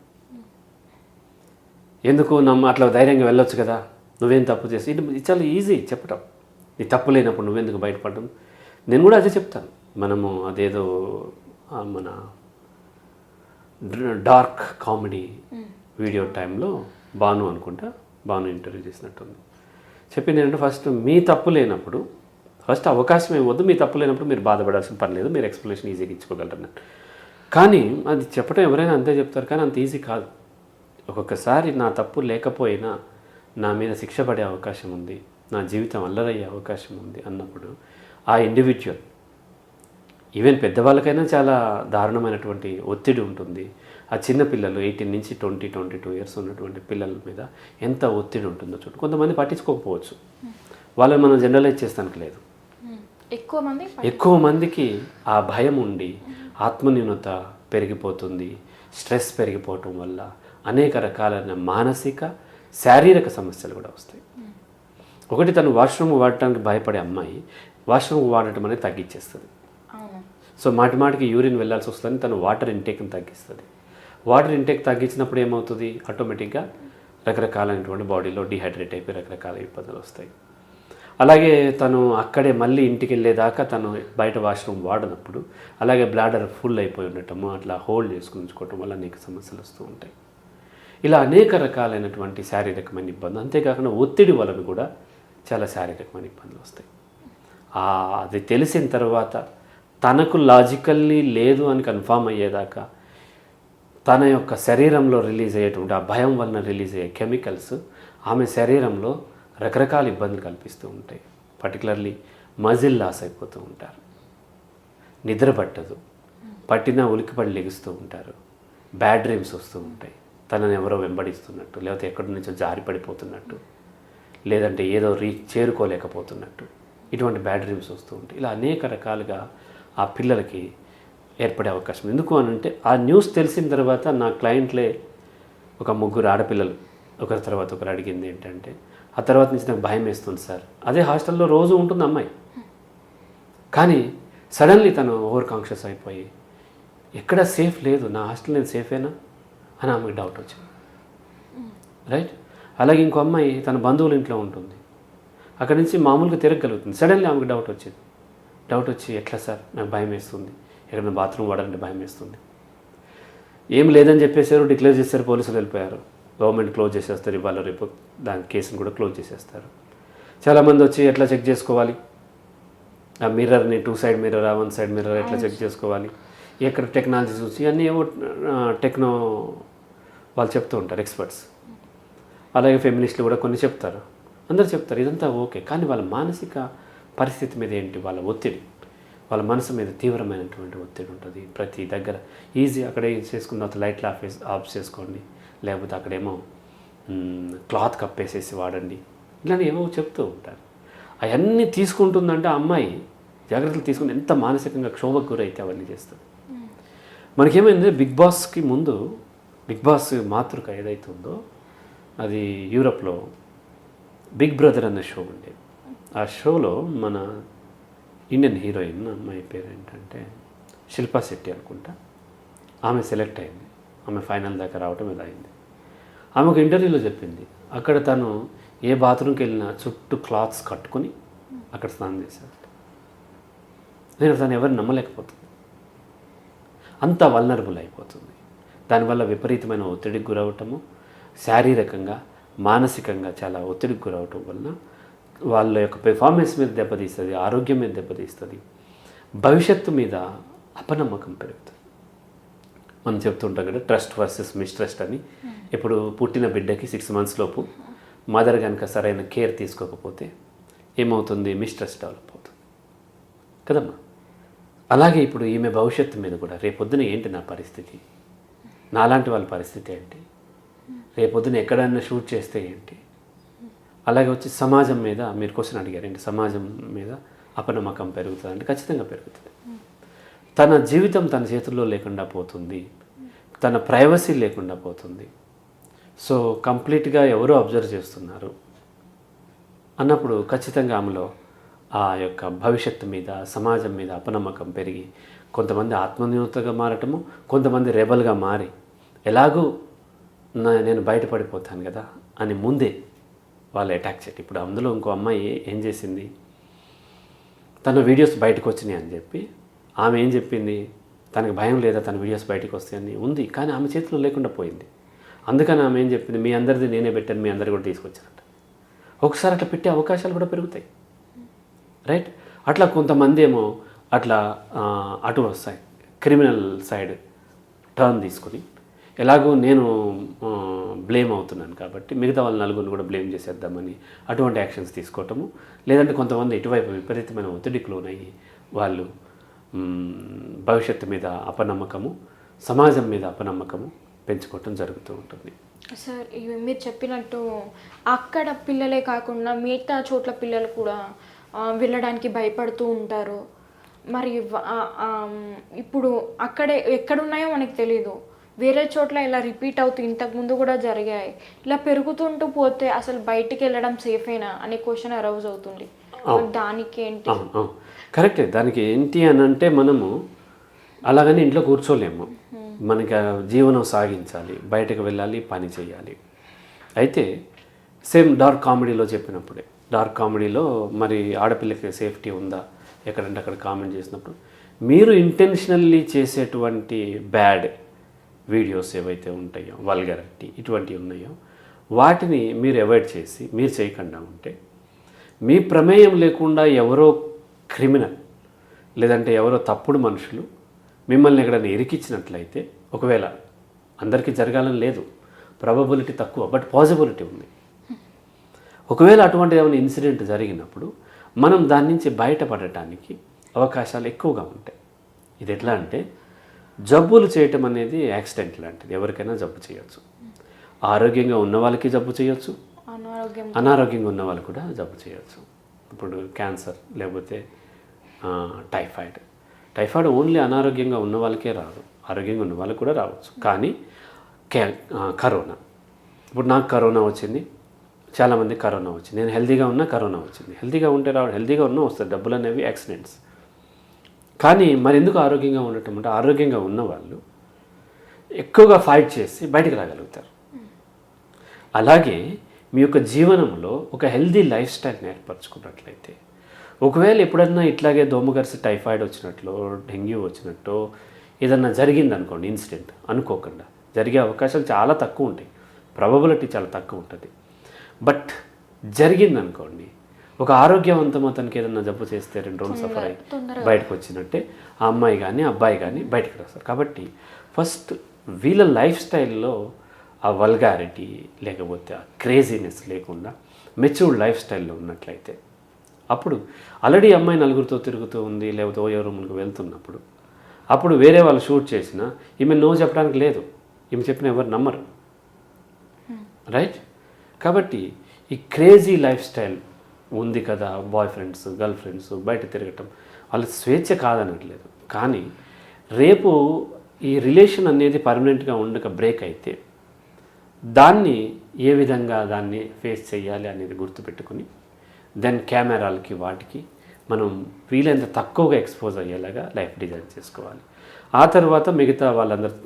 ఎందుకు అట్లా ధైర్యంగా వెళ్ళొచ్చు కదా, నువ్వేం తప్పు చేసి ఇది చాలా ఈజీ చెప్పటం. నీ తప్పు లేనప్పుడు నువ్వెందుకు బయటపడడం. నేను కూడా అదే చెప్తాను. మనము అదేదో మన డార్క్ కామెడీ వీడియో టైంలో బాను అనుకుంటా, బాను ఇంటర్వ్యూ చేసినట్టుంది. చెప్పింది ఏంటంటే ఫస్ట్ మీ తప్పు లేనప్పుడు ఫస్ట్ అవకాశం ఇవ్వద్దు. మీ తప్పు లేనప్పుడు మీరు బాధపడాల్సిన పని లేదు, మీరు ఎక్స్ప్లెనేషన్ ఈజీగా ఇచ్చుకోగలరు. కానీ అది చెప్పడం ఎవరైనా అంతే చెప్తారు, కానీ అంత ఈజీ కాదు. ఒక్కొక్కసారి నా తప్పు లేకపోయినా నా మీద శిక్ష పడే అవకాశం ఉంది, నా జీవితం అల్లరయ్యే అవకాశం ఉంది అన్నప్పుడు ఆ ఇండివిజువల్, ఈవెన్ పెద్దవాళ్ళకైనా చాలా దారుణమైనటువంటి ఒత్తిడి ఉంటుంది. ఆ చిన్న పిల్లలు 18 నుంచి 22 ఇయర్స్ ఉన్నటువంటి పిల్లల మీద ఎంత ఒత్తిడి ఉంటుందో చూడండి. కొంతమంది పట్టించుకోకపోవచ్చు, వాళ్ళని మనం జనరలైజ్ చేస్తానికి లేదు. ఎక్కువ మందికి ఆ భయం ఉండి ఆత్మన్యూనత పెరిగిపోతుంది. స్ట్రెస్ పెరిగిపోవటం వల్ల అనేక రకాలైన మానసిక శారీరక సమస్యలు కూడా వస్తాయి. ఒకటి, తను వాష్రూమ్ వాడటానికి భయపడే అమ్మాయి వాష్రూమ్ వాడటం అనేది తగ్గించేస్తుంది. సో మాటికి యూరిన్ వెళ్ళాల్సి వస్తుంది, తను వాటర్ ఇంటేక్ని తగ్గిస్తుంది. వాటర్ ఇంటేక్ తగ్గించినప్పుడు ఏమవుతుంది, ఆటోమేటిక్గా రకరకాలైనటువంటి బాడీలో డిహైడ్రేట్ అయిపోయి రకరకాల ఇబ్బందులు వస్తాయి. అలాగే తను అక్కడే మళ్ళీ ఇంటికి వెళ్ళేదాకా తను బయట వాష్రూమ్ వాడినప్పుడు అలాగే బ్లాడర్ ఫుల్ అయిపోయి ఉండటము, అట్లా హోల్డ్ చేసుకుని ఉంచుకోవటం వల్ల అనేక సమస్యలు వస్తూ ఉంటాయి. ఇలా అనేక రకాలైనటువంటి శారీరకమైన ఇబ్బందులు, అంతేకాకుండా ఒత్తిడి వలన కూడా చాలా శారీరకమైన ఇబ్బందులు వస్తాయి. అది తెలిసిన తర్వాత తనకు లాజికల్లీ లేదు అని కన్ఫామ్ అయ్యేదాకా తన యొక్క శరీరంలో రిలీజ్ అయ్యేటువంటి ఆ భయం వలన రిలీజ్ అయ్యే కెమికల్స్ ఆమె శరీరంలో రకరకాల ఇబ్బందులు కల్పిస్తూ ఉంటాయి. పర్టికులర్లీ మజిల్ లాస్ అయిపోతూ ఉంటారు, నిద్ర పట్టదు, పట్టినా ఉలికిపడి లెగుస్తూ ఉంటారు, బ్యాడ్ డ్రీమ్స్ వస్తూ ఉంటాయి, తనని ఎవరో వెంబడిస్తున్నట్టు, లేకపోతే ఎక్కడి నుంచో జారి పడిపోతున్నట్టు, లేదంటే ఏదో చేరుకోలేకపోతున్నట్టు, ఇటువంటి బ్యాడ్ డ్రీమ్స్ వస్తూ ఉంటాయి. ఇలా అనేక రకాలుగా ఆ పిల్లలకి ఏర్పడే అవకాశం. ఎందుకు అని అంటే ఆ న్యూస్ తెలిసిన తర్వాత నా క్లయింట్లే ఒక 3 ఆడపిల్లలు ఒకరి తర్వాత ఒకరు అడిగింది ఏంటంటే, ఆ తర్వాత నుంచి నాకు భయం వేస్తుంది సార్. అదే హాస్టల్లో రోజు ఉంటుంది అమ్మాయి, కానీ సడన్లీ తను ఓవర్ కాన్షియస్ అయిపోయి ఎక్కడ సేఫ్ లేదు, నా హాస్టల్ నేను సేఫేనా అని ఆమెకు డౌట్ వచ్చింది. రైట్. అలాగే ఇంకో అమ్మాయి తన బంధువుల ఇంట్లో ఉంటుంది, అక్కడి నుంచి మామూలుగా తిరగలుగుతుంది. సడన్లీ ఆమెకు డౌట్ వచ్చింది. డౌట్ వచ్చి ఎట్లా సార్ నాకు భయం వేస్తుంది, ఎక్కడైనా బాత్రూమ్ వాడాలంటే భయం వేస్తుంది. ఏం లేదని చెప్పేసారు, డిక్లేర్ చేశారు, పోలీసులు వెళ్ళిపోయారు, గవర్నమెంట్ క్లోజ్ చేసేస్తారు, ఇవాళ రేపు దాని కేసును కూడా క్లోజ్ చేసేస్తారు. చాలామంది వచ్చి ఎట్లా చెక్ చేసుకోవాలి, ఆ మిర్రర్ని 2 సైడ్ మిర్రర్, 1 సైడ్ మిర్రర్ ఎట్లా చెక్ చేసుకోవాలి, ఎక్కడ టెక్నాలజీ చూసి అన్నీ ఏవో టెక్నో వాళ్ళు చెప్తూ ఉంటారు ఎక్స్పర్ట్స్. అలాగే ఫెమినిస్టులు కూడా కొన్ని చెప్తారు, అందరు చెప్తారు, ఇదంతా ఓకే. కానీ వాళ్ళ మానసిక పరిస్థితి మీద ఏంటి, వాళ్ళ ఒత్తిడి, వాళ్ళ మనసు మీద తీవ్రమైనటువంటి ఒత్తిడి ఉంటుంది. ప్రతి దగ్గర ఈజీ అక్కడే చేసుకున్న తర్వాత లైట్లు ఆఫ్ చేసుకోండి, లేకపోతే అక్కడేమో క్లాత్ కప్పేసేసి వాడండి, ఇలానే ఏమో చెప్తూ ఉంటారు. అవన్నీ తీసుకుంటుందంటే ఆ అమ్మాయి జాగ్రత్తలు తీసుకుని ఎంత మానసికంగా క్షోభకు గురైతే అవన్నీ చేస్తుంది. మనకేమైంది, బిగ్ బాస్కి ముందు బిగ్ బాస్ మాతృక ఏదైతే ఉందో అది యూరప్లో బిగ్ బ్రదర్ అనే షో ఉండేది. ఆ షోలో మన ఇండియన్ హీరోయిన్ అమ్మాయి పేరు ఏంటంటే శిల్పా శెట్టి అనుకుంటా, ఆమె సెలెక్ట్ అయింది, ఆమె ఫైనల్ దాకా రావటం ఇలా అయింది. ఆమె ఒక ఇంటర్వ్యూలో చెప్పింది, అక్కడ తను ఏ బాత్రూమ్కి వెళ్ళినా చుట్టూ క్లాత్స్ కట్టుకొని అక్కడ స్నానం చేశారు. నేను తను ఎవరిని నమ్మలేకపోతుంది, అంత వల్నరబుల్ అయిపోతుంది. దానివల్ల విపరీతమైన ఒత్తిడికి గురవటము, శారీరకంగా మానసికంగా చాలా ఒత్తిడికి గురవటం వలన వాళ్ళ యొక్క పెర్ఫార్మెన్స్ మీద దెబ్బతీస్తుంది, ఆరోగ్యం మీద దెబ్బతీస్తుంది, భవిష్యత్తు మీద అపనమ్మకం పెరుగుతుంది. మనం చెప్తుంటాం కదా, ట్రస్ట్ వర్సెస్ మిస్ట్రస్ట్ అని. ఇప్పుడు పుట్టిన బిడ్డకి 6 months లోపు మదర్ కనుక సరైన కేర్ తీసుకోకపోతే ఏమవుతుంది, మిస్ట్రస్ట్ డెవలప్ అవుతుంది కదమ్మా. అలాగే ఇప్పుడు ఈమె భవిష్యత్తు మీద కూడా రేపొద్దున ఏంటి నా పరిస్థితి, నాలాంటి వాళ్ళ పరిస్థితి ఏంటి, రేపొద్దున ఎక్కడైనా షూట్ చేస్తే ఏంటి, అలాగే వచ్చి సమాజం మీద మీరు క్వశ్చన్ అడిగారు ఏంటి సమాజం మీద అపనమ్మకం పెరుగుతుంది అంటే ఖచ్చితంగా పెరుగుతుంది. తన జీవితం తన చేతుల్లో లేకుండా పోతుంది, తన ప్రైవసీ లేకుండా పోతుంది. సో కంప్లీట్గా ఎవరో అబ్జర్వ్ చేస్తున్నారు అన్నప్పుడు ఖచ్చితంగా ఆమెలో ఆ యొక్క భవిష్యత్తు మీద సమాజం మీద అపనమ్మకం పెరిగి కొంతమంది ఆత్మన్యూనతగా మారటము, కొంతమంది రెబల్గా మారి ఎలాగూ నేను బయటపడిపోతాను కదా అని ముందే వాళ్ళు అటాక్ చేయటం. ఇప్పుడు అందులో ఇంకో అమ్మాయి ఏం చేసింది, తన వీడియోస్ బయటకు వచ్చినాయి అని చెప్పి ఆమె ఏం చెప్పింది, తనకు భయం లేదా తన వీడియోస్ బయటకు వస్తాయని ఉంది, కానీ ఆమె చేతిలో లేకుండా పోయింది. అందుకని ఆమె ఏం చెప్పింది, మీ అందరిది నేనే పెట్టాను, మీ అందరు కూడా తీసుకొచ్చారంట. ఒకసారి అట్లా పెట్టే అవకాశాలు కూడా పెరుగుతాయి, రైట్? అట్లా కొంతమంది ఏమో అట్లా అటు వస్తాయి, క్రిమినల్ సైడ్ టర్న్ తీసుకుని ఎలాగో నేను బ్లేమ్ అవుతున్నాను కాబట్టి మిగతా వాళ్ళ నలుగురిని కూడా బ్లేమ్ చేసేద్దామని అటువంటి యాక్షన్స్ తీసుకోవటము. లేదంటే కొంతమంది ఇటువైపు విపరీతమైన ఒత్తిడికి లోనయ్యి వాళ్ళు భవిష్యత్తు మీద అపనమ్మకము, సమాజం మీద అపనమ్మకము పెంచుకోవటం జరుగుతూ ఉంటుంది. సార్ మీరు చెప్పినట్టు అక్కడ పిల్లలే కాకుండా మిగతా చోట్ల పిల్లలు కూడా వెళ్ళడానికి భయపడుతూ ఉంటారు. మరి ఇప్పుడు అక్కడే ఎక్కడున్నాయో మనకు తెలీదు, వేరే చోట్ల ఇలా రిపీట్ అవుతూ ఇంతకుముందు కూడా జరిగాయి. ఇలా పెరుగుతుంటూ పోతే అసలు బయటికి వెళ్ళడం సేఫేనా అనే క్వశ్చన్ అరౌజ్ అవుతుంది. దానికి ఏంటి? కరెక్టే, దానికి ఏంటి అని అంటే మనము అలాగని ఇంట్లో కూర్చోలేము, మనకి జీవనం సాగించాలి, బయటకు వెళ్ళాలి, పని చేయాలి. అయితే సేమ్ డార్క్ కామెడీలో చెప్పినప్పుడే, డార్క్ కామెడీలో మరి ఆడపిల్లకి సేఫ్టీ ఉందా ఎక్కడంటే అక్కడ కామెంట్ చేసినప్పుడు మీరు ఇంటెన్షనల్లీ చేసేటువంటి బ్యాడ్ వీడియోస్ ఏవైతే ఉంటాయో, వల్గారిటీ ఇటువంటివి ఉన్నాయో వాటిని మీరు అవాయిడ్ చేసి మీరు చేయకుండా ఉంటే, మీ ప్రమేయం లేకుండా ఎవరో క్రిమినల్ లేదంటే ఎవరో తప్పుడు మనుషులు మిమ్మల్ని ఎక్కడైనా ఇరికిచ్చినట్లయితే, ఒకవేళ అందరికీ జరగాలని లేదు, ప్రాబబిలిటీ తక్కువ బట్ పాసిబిలిటీ ఉంది. ఒకవేళ అటువంటి ఏమైనా ఇన్సిడెంట్ జరిగినప్పుడు మనం దాని నుంచి బయటపడటానికి అవకాశాలు ఎక్కువగా ఉంటాయి. ఇది ఎట్లా అంటే, జబ్బులు చేయటం అనేది యాక్సిడెంట్ లాంటిది, ఎవరికైనా జబ్బు చేయొచ్చు. ఆరోగ్యంగా ఉన్న వాళ్ళకి జబ్బు చేయొచ్చు, అనారోగ్యంగా ఉన్న వాళ్ళు కూడా జబ్బు చేయొచ్చు. ఇప్పుడు క్యాన్సర్ లేకపోతే టైఫాయిడ్ ఓన్లీ అనారోగ్యంగా ఉన్న వాళ్ళకే రాదు, ఆరోగ్యంగా ఉన్న వాళ్ళకి కూడా రావచ్చు. కానీ కరోనా, ఇప్పుడు నాకు కరోనా వచ్చింది, చాలామంది కరోనా వచ్చింది, నేను హెల్తీగా ఉన్నా కరోనా వచ్చింది. హెల్తీగా ఉంటే రావడం, హెల్తీగా ఉన్నా వస్తుంది, డబ్బులు అనేవి యాక్సిడెంట్స్. కానీ మరి ఎందుకు ఆరోగ్యంగా ఉండటం అంటే, ఆరోగ్యంగా ఉన్నవాళ్ళు ఎక్కువగా ఫైట్ చేసి బయటకు రాగలుగుతారు. అలాగే మీ యొక్క జీవనంలో ఒక హెల్తీ లైఫ్ స్టైల్ని ఏర్పరచుకున్నట్లయితే, ఒకవేళ ఎప్పుడన్నా ఇట్లాగే దోమగరిసి టైఫాయిడ్ వచ్చినట్లు, డెంగ్యూ వచ్చినట్టు ఏదన్నా జరిగిందనుకోండి, ఇన్సిడెంట్ అనుకోకుండా జరిగే అవకాశాలు చాలా తక్కువ ఉంటాయి, ప్రాబబిలిటీ చాలా తక్కువ ఉంటుంది. బట్ జరిగిందనుకోండి, ఒక ఆరోగ్యవంతం అతనికి ఏదన్నా జబ్బు చేస్తే 2 రోజులు సఫర్ అయ్యి బయటకు వచ్చినట్టే ఆ అమ్మాయి కానీ అబ్బాయి కానీ బయటకు రాస్తారు. కాబట్టి ఫస్ట్ వీళ్ళ లైఫ్ స్టైల్లో ఆ వల్గారిటీ లేకపోతే ఆ క్రేజీనెస్ లేకుండా మెచ్యూర్డ్ లైఫ్ స్టైల్లో ఉన్నట్లయితే, అప్పుడు ఆల్రెడీ అమ్మాయి నలుగురితో తిరుగుతూ ఉంది లేకపోతే ఓయో రూములకు వెళ్తున్నప్పుడు, అప్పుడు వేరే వాళ్ళు షూట్ చేసినా ఈమె నో చెప్పడానికి లేదు, ఈమె చెప్పిన ఎవరు నమ్మరు, రైట్? కాబట్టి ఈ క్రేజీ లైఫ్ స్టైల్ ఉంది కదా, బాయ్ ఫ్రెండ్స్ గర్ల్ ఫ్రెండ్స్ బయట తిరగటం వాళ్ళ స్వేచ్ఛ కాదనట్లేదు. కానీ రేపు ఈ రిలేషన్ అనేది పర్మనెంట్గా ఉండక బ్రేక్ అయితే దాన్ని ఏ విధంగా దాన్ని ఫేస్ చేయాలి అనేది గుర్తుపెట్టుకుని దెన్ కెమెరాలకి వాటికి మనం వీలైనంత తక్కువగా ఎక్స్పోజ్ అయ్యేలాగా లైఫ్ డిజైన్ చేసుకోవాలి. ఆ తర్వాత మిగతా వాళ్ళందరూ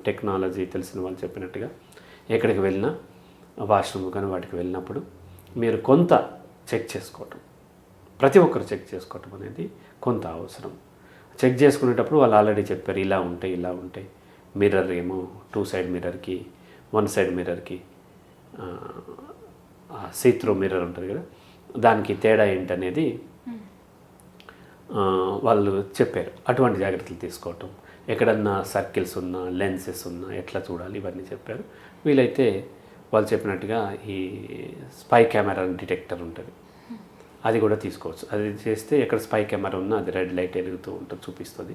టెక్నాలజీ తెలిసిన వాళ్ళు చెప్పినట్టుగా ఎక్కడికి వెళ్ళినా వాష్రూమ్ కానీ వాటికి వెళ్ళినప్పుడు మీరు కొంత చెక్ చేసుకోవటం, ప్రతి ఒక్కరు చెక్ చేసుకోవటం అనేది కొంత అవసరం. చెక్ చేసుకునేటప్పుడు వాళ్ళు ఆల్రెడీ చెప్పారు ఇలా ఉంటాయి, మిర్రర్ ఏమో 2 సైడ్ మిర్రర్కి 1 సైడ్ మిర్రర్కి సీత్రో మిర్రర్ ఉంటుంది కదా, దానికి తేడా ఏంటనేది వాళ్ళు చెప్పారు. అటువంటి జాగ్రత్తలు తీసుకోవటం, ఎక్కడన్నా సర్కిల్స్ ఉన్నా లెన్సెస్ ఉన్నా ఎట్లా చూడాలి ఇవన్నీ చెప్పారు. వీలైతే వాళ్ళు చెప్పినట్టుగా ఈ స్పై కెమెరా డిటెక్టర్ ఉంటుంది, అది కూడా తీసుకోవచ్చు. అది చేస్తే ఎక్కడ స్పై కెమెరా ఉన్నా అది రెడ్ లైట్ ఎలుగుతూ ఉంటుంది, చూపిస్తుంది.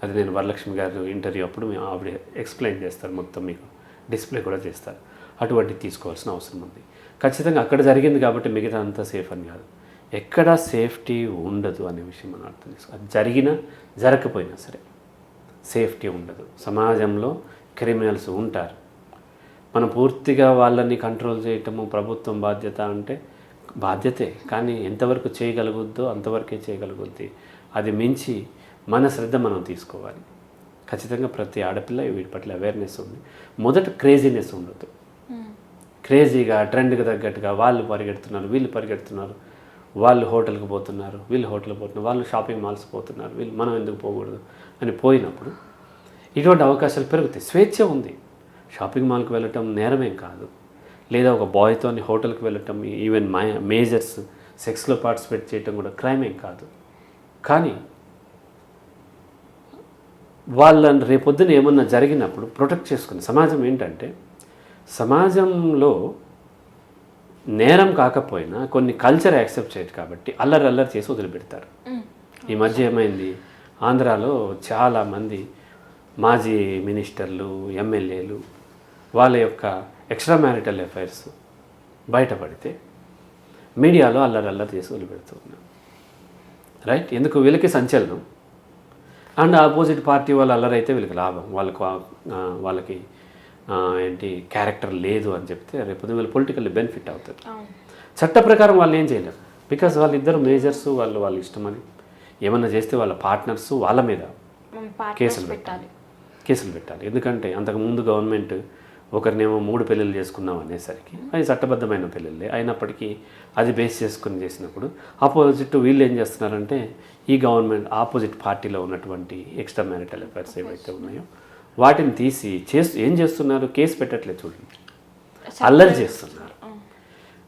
అది నేను వరలక్ష్మి గారు ఇంటర్వ్యూ అప్పుడు ఆవిడ ఎక్స్ప్లెయిన్ చేస్తారు, మొత్తం మీకు డిస్ప్లే కూడా చేస్తారు. అటువంటివి తీసుకోవాల్సిన అవసరం ఉంది. ఖచ్చితంగా అక్కడ జరిగింది కాబట్టి మిగతా అంతా సేఫ్ అని కాదు, ఎక్కడా సేఫ్టీ ఉండదు అనే విషయం మనం అర్థం చేసుకోవాలి. అది జరిగినా జరగకపోయినా సరే సేఫ్టీ ఉండదు. సమాజంలో క్రిమినల్స్ ఉంటారు. మనం పూర్తిగా వాళ్ళని కంట్రోల్ చేయటము ప్రభుత్వం బాధ్యత అంటే బాధ్యతే, కానీ ఎంతవరకు చేయగలుగుద్దో అంతవరకే చేయగలుగుద్ది. అది మించి మన శ్రద్ధ మనం తీసుకోవాలి. ఖచ్చితంగా ప్రతి ఆడపిల్ల వీటి పట్ల అవేర్నెస్ ఉంది. మొదట క్రేజీనెస్ ఉండదు. క్రేజీగా ట్రెండ్కి తగ్గట్టుగా వాళ్ళు పరిగెడుతున్నారు, వీళ్ళు పరిగెడుతున్నారు, వాళ్ళు హోటల్కి పోతున్నారు, వీళ్ళు హోటల్కి పోతున్నారు, వాళ్ళు షాపింగ్ మాల్స్ పోతున్నారు, వీళ్ళు మనం ఎందుకు పోకూడదు అని పోయినప్పుడు ఇటువంటి అవకాశాలు పెరుగుతాయి. స్వేచ్ఛ ఉంది. షాపింగ్ మాల్కి వెళ్ళటం నేరమేం కాదు, లేదా ఒక బాయ్తో హోటల్కి వెళ్ళటం, ఈవెన్ మేజర్స్ సెక్స్లో పార్టిసిపేట్ చేయటం కూడా క్రైమ్ ఏం కాదు. కానీ వాళ్ళని రేపొద్దున ఏమన్నా జరిగినప్పుడు ప్రొటెక్ట్ చేసుకుని సమాజం ఏంటంటే, సమాజంలో నేరం కాకపోయినా కొన్ని కల్చర్ యాక్సెప్ట్ చేయదు కాబట్టి అల్లరి చేసి వదిలిపెడతారు. ఈ మధ్య ఏమైంది, ఆంధ్రాలో చాలామంది మాజీ మినిస్టర్లు, ఎమ్మెల్యేలు వాళ్ళ యొక్క ఎక్స్ట్రా మ్యారిటల్ అఫైర్స్ బయటపడితే మీడియాలో అల్లరి చేసి వదిలిపెడుతూ ఉన్నారు. రైట్? ఎందుకు? వీళ్ళకి సంచలనం. అండ్ ఆపోజిట్ పార్టీ వాళ్ళు అల్లరైతే వీళ్ళకి లాభం. వాళ్ళకి ఏంటి క్యారెక్టర్ లేదు అని చెప్తే రేపు వీళ్ళు పొలిటికల్లీ బెనిఫిట్ అవుతుంది. చట్ట ప్రకారం వాళ్ళు ఏం చేయలేరు. బికాజ్ వాళ్ళిద్దరు మేజర్స్, వాళ్ళ ఇష్టమని ఏమన్నా చేస్తే వాళ్ళ పార్ట్నర్స్ వాళ్ళ మీద కేసులు పెట్టాలి. ఎందుకంటే అంతకుముందు గవర్నమెంట్ ఒకరినేమో 3 పెళ్ళిళ్ళు చేసుకున్నాం అనేసరికి అది చట్టబద్ధమైన పెళ్ళిళ్ళే అయినప్పటికీ అది బేస్ చేసుకుని చేసినప్పుడు ఆపోజిట్ వీళ్ళు ఏం చేస్తున్నారంటే, ఈ గవర్నమెంట్ ఆపోజిట్ పార్టీలో ఉన్నటువంటి ఎక్స్ట్రా మ్యారిటల్ అఫైర్స్ ఏవైతే ఉన్నాయో వాటిని తీసి ఏం చేస్తున్నారు, కేసు పెట్టట్లేదు. చూడండి, అల్లరి చేస్తున్నారు.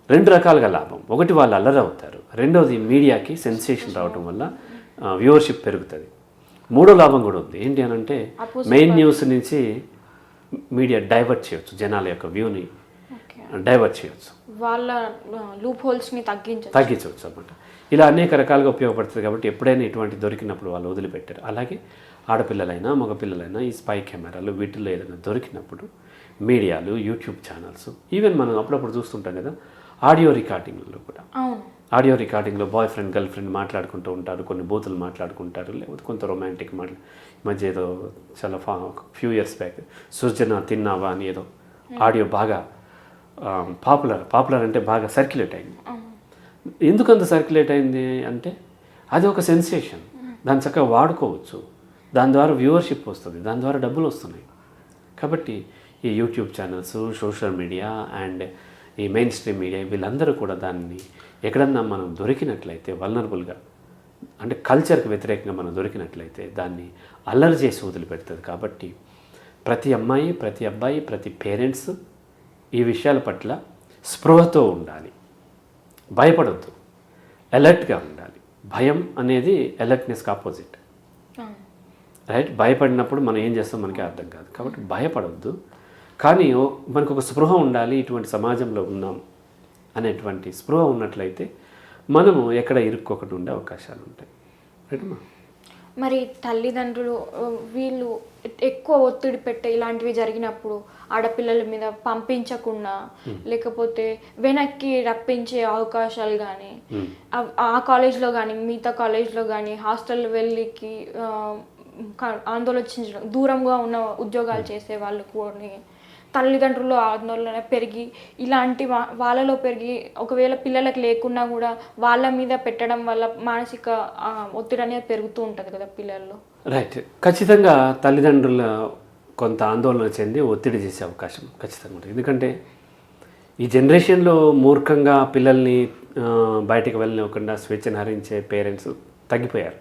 2 రకాలుగా లాభం. ఒకటి వాళ్ళు అల్లరి అవుతారు, రెండోది మీడియాకి సెన్సేషన్ రావడం వల్ల వ్యూవర్షిప్ పెరుగుతుంది. మూడో లాభం కూడా ఉంది. ఏంటి అని అంటే, మెయిన్ న్యూస్ నుంచి మీడియా డైవర్ట్ చేయొచ్చు, జనాల యొక్క వ్యూని డైవర్ట్ చేయొచ్చు, వాళ్ళ లూప్ హోల్స్ని తగ్గించవచ్చు అనమాట. ఇలా అనేక రకాలుగా ఉపయోగపడుతుంది. కాబట్టి ఎప్పుడైనా ఇటువంటి దొరికినప్పుడు వాళ్ళు వదిలిపెట్టారు. అలాగే ఆడపిల్లలైనా మగపిల్లలైనా ఈ స్పై కెమెరాలు వీటిల్లో ఏదైనా దొరికినప్పుడు మీడియాలు, యూట్యూబ్ ఛానల్స్, ఈవెన్ మనం అప్పుడప్పుడు చూస్తుంటాం కదా ఆడియో రికార్డింగ్లో కూడా. ఆడియో రికార్డింగ్లో బాయ్ ఫ్రెండ్ గర్ల్ ఫ్రెండ్ మాట్లాడుకుంటూ ఉంటారు, కొన్ని బూతులు మాట్లాడుకుంటారు, లేకపోతే కొంత రొమాంటిక్ మధ్య ఏదో చాలా ఫ్యూ ఇయర్స్ బ్యాక్ సృజన తిన్నావా అని ఏదో ఆడియో బాగా పాపులర్ అంటే బాగా సర్క్యులేట్ అయింది. ఎందుకంత సర్క్యులేట్ అయింది అంటే, అది ఒక సెన్సేషన్. దాన్ని చక్కగా వాడుకోవచ్చు, దాని ద్వారా వ్యూవర్షిప్ వస్తుంది, దాని ద్వారా డబ్బులు వస్తున్నాయి. కాబట్టి ఈ YouTube channels, social media and ఈ మెయిన్ స్ట్రీమ్ మీడియా వీళ్ళందరూ కూడా దాన్ని ఎక్కడన్నా మనం దొరికినట్లయితే వల్నరబుల్గా, అంటే కల్చర్కి వ్యతిరేకంగా మనం దొరికినట్లయితే దాన్ని అల్లరి చేసి వదిలిపెడుతుంది. కాబట్టి ప్రతి అమ్మాయి, ప్రతి అబ్బాయి, ప్రతి పేరెంట్స్ ఈ విషయాల పట్ల స్పృహతో ఉండాలి, భయపడవద్దు, అలర్ట్గా ఉండాలి. భయం అనేది అలర్ట్నెస్కి ఆపోజిట్. రైట్? భయపడినప్పుడు మనం ఏం చేస్తాం మనకి అర్థం కాదు. కాబట్టి భయపడవద్దు, కానీ మనకు ఒక స్పృహ ఉండాలి. ఇటువంటి సమాజంలో ఉన్నాం అనేటువంటి స్పృహ ఉన్నట్లయితే మనము ఎక్కడ ఇరుక్కోకుండా ఉండే అవకాశాలు ఉంటాయి. రైటమ్మా? మరి తల్లిదండ్రులు వీళ్ళు ఎక్కువ ఒత్తిడి పెట్టే ఇలాంటివి జరిగినప్పుడు ఆడపిల్లల మీద పంపించకుండా, లేకపోతే వెనక్కి రప్పించే అవకాశాలు కానీ ఆ కాలేజ్లో కానీ మిగతా కాలేజ్లో కానీ హాస్టల్ వెళ్ళికి ఆందోళన చెందడం, దూరంగా ఉన్న ఉద్యోగాలు చేసే వాళ్ళు కూడా తల్లిదండ్రులు ఆందోళన పెరిగి ఇలాంటి వాళ్ళలో పెరిగి ఒకవేళ పిల్లలకు లేకున్నా కూడా వాళ్ళ మీద పెట్టడం వల్ల మానసిక ఒత్తిడి అనేది పెరుగుతూ ఉంటుంది కదా పిల్లల్లో. రైట్. ఖచ్చితంగా తల్లిదండ్రుల కొంత ఆందోళన చెంది ఒత్తిడి చేసే అవకాశం ఖచ్చితంగా ఉంటుంది. ఎందుకంటే ఈ జనరేషన్లో మూర్ఖంగా పిల్లల్ని బయటికి వెళ్ళనివ్వకుండా స్వేచ్ఛను హరించే పేరెంట్స్ తగ్గిపోయారు.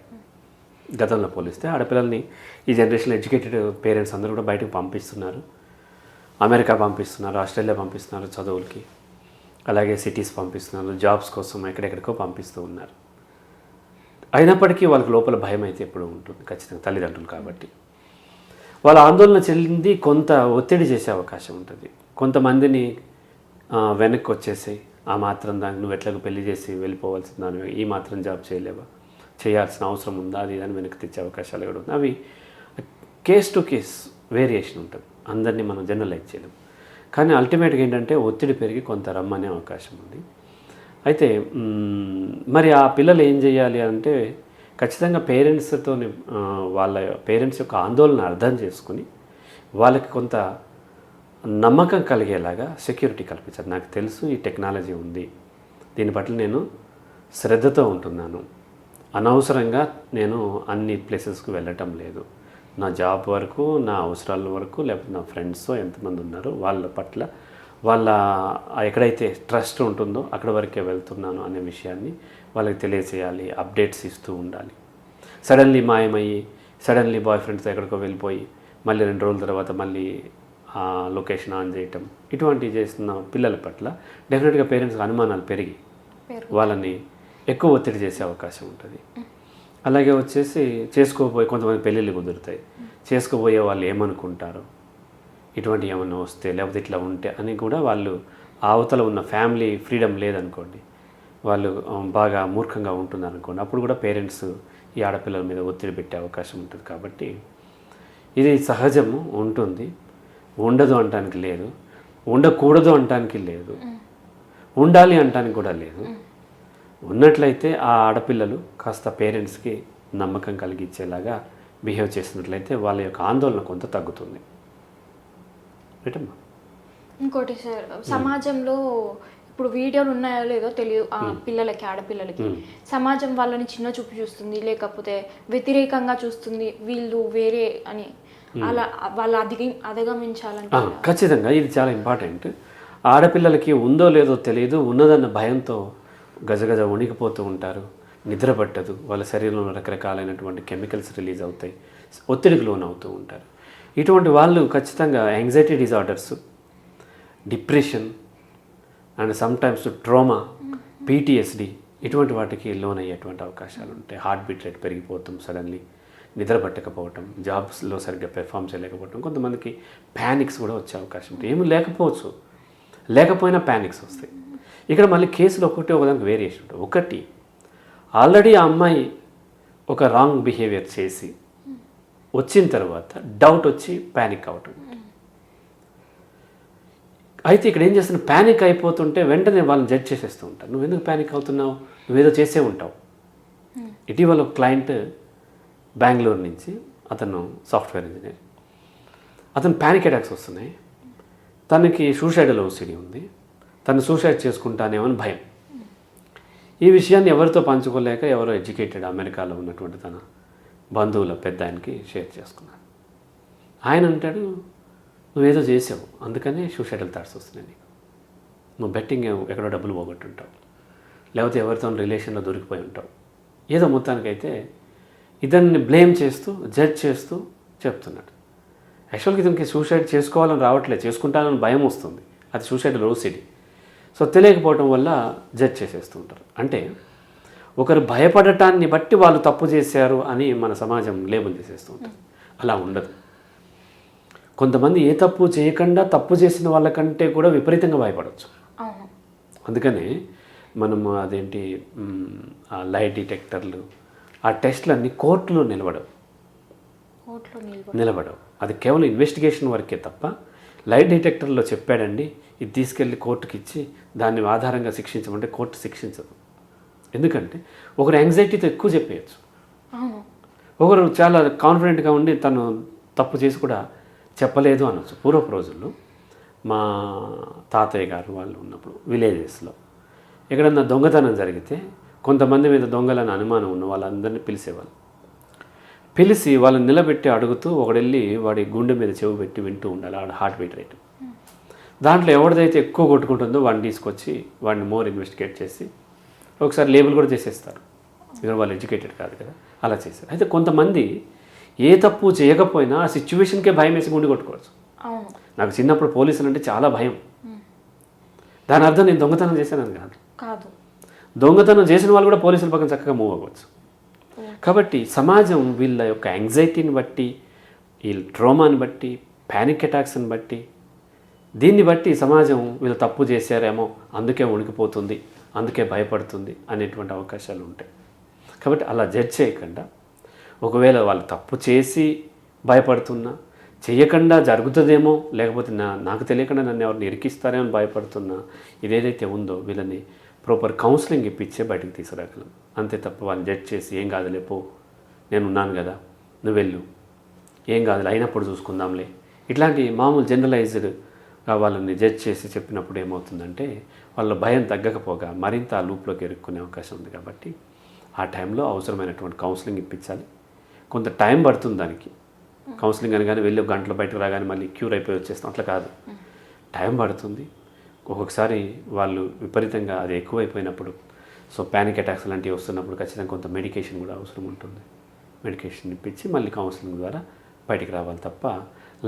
గతంలో పోలిస్తే ఆడపిల్లల్ని ఈ జనరేషన్లో ఎడ్యుకేటెడ్ పేరెంట్స్ అందరూ కూడా బయటకు పంపిస్తున్నారు. అమెరికా పంపిస్తున్నారు, ఆస్ట్రేలియా పంపిస్తున్నారు చదువులకి, అలాగే సిటీస్ పంపిస్తున్నారు, జాబ్స్ కోసం ఎక్కడెక్కడికో పంపిస్తూ ఉన్నారు. అయినప్పటికీ వాళ్ళకి లోపల భయం అయితే ఎప్పుడూ ఉంటుంది ఖచ్చితంగా, తల్లిదండ్రులు కాబట్టి. వాళ్ళ ఆందోళన చెంది కొంత ఒత్తిడి చేసే అవకాశం ఉంటుంది. కొంతమందిని వెనక్కి వచ్చేసి ఆ మాత్రం దానికి నువ్వు ఎట్లాగో పెళ్లి చేసి వెళ్ళిపోవాల్సిన దాని, ఈ మాత్రం జాబ్ చేయలేవా, చేయాల్సిన అవసరం ఉందా, అది దాన్ని వెనక్కి తెచ్చే అవకాశాలు కూడా ఉన్నాయి. అవి కేస్ టు కేస్ వేరియేషన్ ఉంటుంది, అందరినీ మనం జనరలైజ్ చేయలేము. కానీ అల్టిమేట్గా ఏంటంటే ఒత్తిడి పెరిగి కొంత రమ్మనే అవకాశం ఉంది. అయితే మరి ఆ పిల్లలు ఏం చేయాలి అంటే ఖచ్చితంగా పేరెంట్స్తో వాళ్ళ పేరెంట్స్ యొక్క ఆందోళన అర్థం చేసుకుని వాళ్ళకి కొంత నమ్మకం కలిగేలాగా సెక్యూరిటీ కల్పించాలి. నాకు తెలుసు ఈ టెక్నాలజీ ఉంది, దీని పట్ల నేను శ్రద్ధతో ఉంటున్నాను, అనవసరంగా నేను అన్ని ప్లేసెస్కి వెళ్ళటం లేదు, నా జాబ్ వరకు, నా అవసరాల వరకు, లేకపోతే నా ఫ్రెండ్స్ ఎంతమంది ఉన్నారో వాళ్ళ పట్ల వాళ్ళ ఎక్కడైతే ట్రస్ట్ ఉంటుందో అక్కడ వరకే వెళ్తున్నాను అనే విషయాన్ని వాళ్ళకి తెలియజేయాలి, అప్డేట్స్ ఇస్తూ ఉండాలి. సడన్లీ మాయమయ్యి సడన్లీ బాయ్ ఫ్రెండ్స్ ఎక్కడికో వెళ్ళిపోయి మళ్ళీ 2 రోజుల తర్వాత మళ్ళీ లొకేషన్ ఆన్ చేయటం, ఇటువంటివి చేస్తున్న పిల్లల పట్ల డెఫినెట్గా పేరెంట్స్కి అనుమానాలు పెరిగి వాళ్ళని ఎక్కువ ఒత్తిడి చేసే అవకాశం ఉంటుంది. అలాగే వచ్చేసి చేసుకోబోయే కొంతమంది పెళ్ళిళ్ళు కుదురుతాయి, చేసుకోబోయే వాళ్ళు ఏమనుకుంటారు, ఇటువంటి ఏమన్నా వస్తే లేకపోతే ఇట్లా ఉంటే అని కూడా వాళ్ళు అవతల ఉన్న ఫ్యామిలీ ఫ్రీడమ్ లేదనుకోండి, వాళ్ళు బాగా మూర్ఖంగా ఉంటున్నారు అనుకోండి, అప్పుడు కూడా పేరెంట్స్ ఈ ఆడపిల్లల మీద ఒత్తిడి పెట్టే అవకాశం ఉంటుంది. కాబట్టి ఇది సహజము, ఉంటుంది, ఉండదు అంటానికి లేదు, ఉండకూడదు అంటానికి లేదు, ఉండాలి అంటానికి కూడా లేదు. ఉన్నట్లయితే ఆ ఆడపిల్లలు కాస్త పేరెంట్స్కి నమ్మకం కలిగించేలాగా బిహేవ్ చేసినట్లయితే వాళ్ళ యొక్క ఆందోళన కొంత తగ్గుతుంది. రైటమ్మా. ఇంకోటి సార్, సమాజంలో ఇప్పుడు వీడియోలు ఉన్నాయో లేదో తెలియదు పిల్లలకి, ఆడపిల్లలకి సమాజం వాళ్ళని చిన్న చూపు చూస్తుంది, లేకపోతే వ్యతిరేకంగా చూస్తుంది, వీళ్ళు వేరే అని, అలా వాళ్ళు అధిగమించాలంటే ఖచ్చితంగా ఇది చాలా ఇంపార్టెంట్. ఆడపిల్లలకి ఉందో లేదో తెలియదు, ఉన్నదన్న భయంతో గజగజ వణికిపోతూ ఉంటారు, నిద్ర పట్టదు, వాళ్ళ శరీరంలో రకరకాలైనటువంటి కెమికల్స్ రిలీజ్ అవుతాయి, ఒత్తిడికి లోనవుతూ ఉంటారు. ఇటువంటి వాళ్ళు ఖచ్చితంగా anxiety disorders, depression and sometimes ట్రోమా, PTSD ఇటువంటి వాటికి లోన్ అయ్యేటువంటి అవకాశాలు ఉంటాయి. హార్ట్ బీట్ రేట్ పెరిగిపోవటం, సడన్లీ నిద్ర పట్టకపోవటం, జాబ్స్లో సరిగ్గా పెర్ఫామ్ చేయలేకపోవటం, కొంతమందికి ప్యానిక్స్ కూడా వచ్చే అవకాశం ఉంటుంది. ఏమి లేకపోవచ్చు, లేకపోయినా ప్యానిక్స్ వస్తాయి. ఇక్కడ మళ్ళీ కేసులు ఒకదానికి వేరియేషన్ ఉంటుంది. ఒకటి, ఆల్రెడీ ఆ అమ్మాయి ఒక రాంగ్ బిహేవియర్ చేసి వచ్చిన తర్వాత డౌట్ వచ్చి ప్యానిక్ అవటం. అయితే ఇక్కడ ఏం చేస్తున్నా, ప్యానిక్ అయిపోతుంటే వెంటనే వాళ్ళని జడ్జ్ చేసేస్తూ ఉంటారు. నువ్వు ఎందుకు ప్యానిక్ అవుతున్నావు, నువ్వేదో చేసే ఉంటావు. ఇటీవల ఒక క్లయింట్ బెంగళూరు నుంచి, అతను సాఫ్ట్వేర్ ఇంజనీర్, అతను ప్యానిక్ అటాక్స్ వస్తున్నాయి, తనకి సూసైడల్ OCD ఉంది, తను సూసైడ్ చేసుకుంటానేమని భయం. ఈ విషయాన్ని ఎవరితో పంచుకోలేక ఎవరో ఎడ్యుకేటెడ్ అమెరికాలో ఉన్నటువంటి తన బంధువుల పెద్ద ఆయనకి షేర్ చేసుకున్నాడు. ఆయన అంటాడు, నువ్వేదో చేసావు అందుకనే సూసైడల్ థాట్స్ వస్తున్నాయి నీకు, నువ్వు బెట్టింగ్ ఎక్కడో డబ్బులు పోగొట్టుంటావు, లేకపోతే ఎవరితో రిలేషన్లో దొరికిపోయి ఉంటావు, ఏదో మొత్తానికైతే ఇతన్ని బ్లేమ్ చేస్తూ జడ్జ్ చేస్తూ చెప్తున్నాడు. యాక్చువల్గా ఇతనికి సూసైడ్ చేసుకోవాలని రావట్లేదు, చేసుకుంటానని భయం వస్తుంది, అది సూసైడల్ OCD. సో తెలియకపోవటం వల్ల జడ్జ్ చేసేస్తూ ఉంటారు. అంటే ఒకరు భయపడటాన్ని బట్టి వాళ్ళు తప్పు చేశారు అని మన సమాజం లేబుల్ చేసేస్తూ ఉంటుంది. అలా ఉండదు. కొంతమంది ఏ తప్పు చేయకుండా తప్పు చేసిన వాళ్ళకంటే కూడా విపరీతంగా భయపడవచ్చు. అందుకనే మనం అదేంటి ఆ లై డిటెక్టర్లు, ఆ టెస్ట్లన్నీ కోర్టులో నిలబడవు. అది కేవలం ఇన్వెస్టిగేషన్ వరకే తప్ప లైట్ డిటెక్టర్లో చెప్పాడండి, ఇది తీసుకెళ్ళి కోర్టుకి ఇచ్చి దాన్ని ఆధారంగా శిక్షించమంటే కోర్టు శిక్షించదు. ఎందుకంటే ఒకరు యాంగ్జైటీతో ఎక్కువ చెప్పేయచ్చు, ఒకరు చాలా కాన్ఫిడెంట్గా ఉండి తను తప్పు చేసి కూడా చెప్పలేదు అనొచ్చు. పూర్వపు రోజుల్లో మా తాతయ్య గారు వాళ్ళు ఉన్నప్పుడు విలేజెస్లో ఎక్కడన్నా దొంగతనం జరిగితే కొంతమంది మీద దొంగలని అనుమానం ఉన్న వాళ్ళందరినీ పిలిచేవాళ్ళు. పిలిచి వాళ్ళని నిలబెట్టి అడుగుతూ ఒకడెళ్ళి వాడి గుండె మీద చెవు పెట్టి వింటూ ఉండాలి ఆడ హార్ట్ బీట్ రేట్. దాంట్లో ఎవరిదైతే ఎక్కువ కొట్టుకుంటుందో వాడిని తీసుకొచ్చి వాడిని మోర్ ఇన్వెస్టిగేట్ చేసి ఒకసారి లేబుల్ కూడా చేసేస్తారు. ఇక్కడ వాళ్ళు ఎడ్యుకేటెడ్ కాదు కదా, అలా చేశారు. అయితే కొంతమంది ఏ తప్పు చేయకపోయినా ఆ సిచ్యువేషన్కే భయం వేసి గుండె కొట్టుకోవచ్చు. నాకు చిన్నప్పుడు పోలీసులు అంటే చాలా భయం. దాని అర్థం నేను దొంగతనం చేశానని కాదు, దొంగతనం చేసిన వాళ్ళు కూడా పోలీసుల పక్కన చక్కగా మూవ్ అవ్వచ్చు. కాబట్టి సమాజం వీళ్ళ యొక్క యాంగ్జైటీని బట్టి, వీళ్ళ ట్రోమాని బట్టి, ప్యానిక్ అటాక్స్ని బట్టి, దీన్ని బట్టి సమాజం వీళ్ళు తప్పు చేశారేమో అందుకే వణికిపోతుంది, అందుకే భయపడుతుంది అనేటువంటి అవకాశాలు ఉంటాయి. కాబట్టి అలా జడ్జ్ చేయకుండా, ఒకవేళ వాళ్ళు తప్పు చేసి భయపడుతున్నా, చేయకుండా జరుగుతుందేమో, లేకపోతే నాకు తెలియకుండా నన్ను ఎవరిని ఇరికిస్తారేమో అని భయపడుతున్నా ఇదేదైతే ఉందో వీళ్ళని ప్రాపర్ కౌన్సిలింగ్ ఇప్పించే బయటకు తీసుకురాగలం. అంతే తప్ప వాళ్ళని జడ్జ్ చేసి ఏం కాదులే పో, నేను ఉన్నాను కదా, నువ్వు వెళ్ళు, ఏం కాదులే అయినప్పుడు చూసుకుందాంలే, ఇట్లాంటి మామూలు జనరలైజ్డ్గా వాళ్ళని జడ్జ్ చేసి చెప్పినప్పుడు ఏమవుతుందంటే వాళ్ళ భయం తగ్గకపోగా మరింత ఆ లూప్లోకి ఇరుక్కునే అవకాశం ఉంది. కాబట్టి ఆ టైంలో అవసరమైనటువంటి కౌన్సిలింగ్ ఇప్పించాలి. కొంత టైం పడుతుంది దానికి. కౌన్సిలింగ్ అనగానే వెళ్ళి ఒక గంటలో బయటకు రాగానే మళ్ళీ క్యూర్ అయిపోయి వచ్చేస్తాం, అట్లా కాదు, టైం పడుతుంది. ఒక్కొక్కసారి వాళ్ళు విపరీతంగా అది ఎక్కువైపోయినప్పుడు, సో ప్యానిక్ అటాక్స్ లాంటివి వస్తున్నప్పుడు ఖచ్చితంగా కొంత మెడికేషన్ కూడా అవసరం ఉంటుంది. మెడికేషన్ ఇప్పించి మళ్ళీ కౌన్సిలింగ్ ద్వారా బయటికి రావాలి తప్ప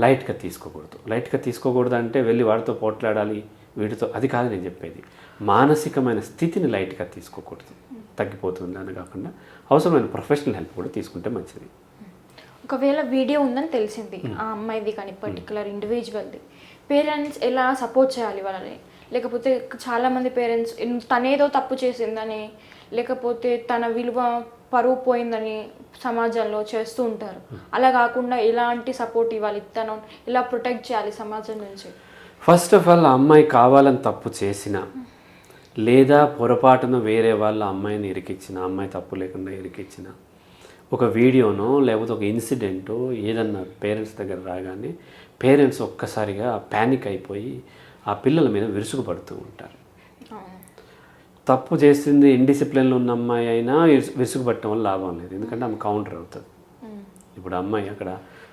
లైట్గా తీసుకోకూడదు. లైట్గా తీసుకోకూడదు అంటే వెళ్ళి వాడితో పోట్లాడాలి వీటితో, అది కాదు నేను చెప్పేది. మానసికమైన స్థితిని లైట్గా తీసుకోకూడదు, తగ్గిపోతుంది అని కాకుండా అవసరమైన ప్రొఫెషనల్ హెల్ప్ కూడా తీసుకుంటే మంచిది. ఒకవేళ వీడియో ఉందని తెలిసింది ఆ అమ్మాయిది కానీ పర్టికులర్ ఇండివిజువల్ది, పేరెంట్స్ ఎలా సపోర్ట్ చేయాలి వాళ్ళని? లేకపోతే చాలామంది పేరెంట్స్ తనేదో తప్పు చేసిందని, లేకపోతే తన విలువ పరువు పోయిందని సమాజంలో చేస్తూ ఉంటారు. అలా కాకుండా ఎలాంటి సపోర్ట్ ఇవ్వాలి, తను ఎలా ప్రొటెక్ట్ చేయాలి సమాజం నుంచి? ఫస్ట్ ఆఫ్ ఆల్ ఆ అమ్మాయి కావాలని తప్పు చేసిన, లేదా పొరపాటున వేరే వాళ్ళ అమ్మాయిని ఇరికిచ్చిన, అమ్మాయి తప్పు లేకుండా ఇరికిచ్చిన ఒక వీడియోనో లేకపోతే ఒక ఇన్సిడెంటో ఏదన్నా పేరెంట్స్ దగ్గర రాగానే పేరెంట్స్ ఒక్కసారిగా ప్యానిక్ అయిపోయి ఆ పిల్లల మీద విరుసుకుపడుతూ ఉంటారు. తప్పు చేసింది ఇండిసిప్లిన్లో ఉన్న అమ్మాయి అయినా విరుసుకుపట్టడం వల్ల లాభం లేదు, ఎందుకంటే ఆమె కౌంటర్ అవుతుంది. ఇప్పుడు అమ్మాయి అక్కడ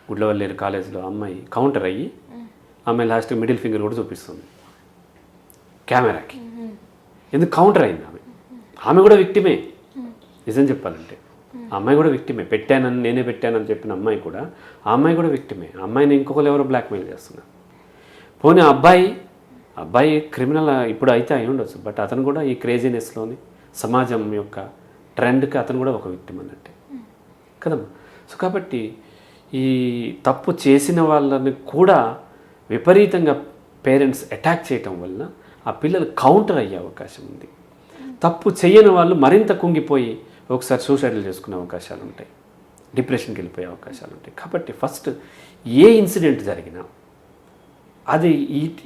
గుడ్లవల్లేరు కాలేజీలో అమ్మాయి కౌంటర్ అయ్యి అమ్మాయి లాస్ట్ మిడిల్ ఫింగర్ కూడా చూపిస్తుంది కెమెరాకి, ఎందుకు కౌంటర్ అయింది ఆమె. ఆమె కూడా విక్టిమే, నిజం చెప్పాలంటే ఆ అమ్మాయి కూడా విక్టిమే. పెట్టానని నేనే పెట్టానని చెప్పిన అమ్మాయి కూడా, ఆ అమ్మాయి కూడా విక్టిమే. ఆ అమ్మాయిని ఇంకొకరు ఎవరో బ్లాక్మెయిల్ చేస్తున్నారు. పోనీ అబ్బాయి క్రిమినల్ ఇప్పుడు అయితే అయి ఉండొచ్చు, బట్ అతను కూడా ఈ క్రేజీనెస్లోని సమాజం యొక్క ట్రెండ్కి అతను కూడా ఒక విక్టిమ్ అన్నట్టే కదమ్మా. సో కాబట్టి ఈ తప్పు చేసిన వాళ్ళని కూడా విపరీతంగా పేరెంట్స్ అటాక్ చేయటం వలన ఆ పిల్లలు కౌంటర్ అయ్యే అవకాశం ఉంది. తప్పు చేయని వాళ్ళు మరింత కుంగిపోయి ఒకసారి సూసైడ్లు చేసుకునే అవకాశాలు ఉంటాయి, డిప్రెషన్కి వెళ్ళిపోయే అవకాశాలు ఉంటాయి. కాబట్టి ఫస్ట్ ఏ ఇన్సిడెంట్ జరిగినా అది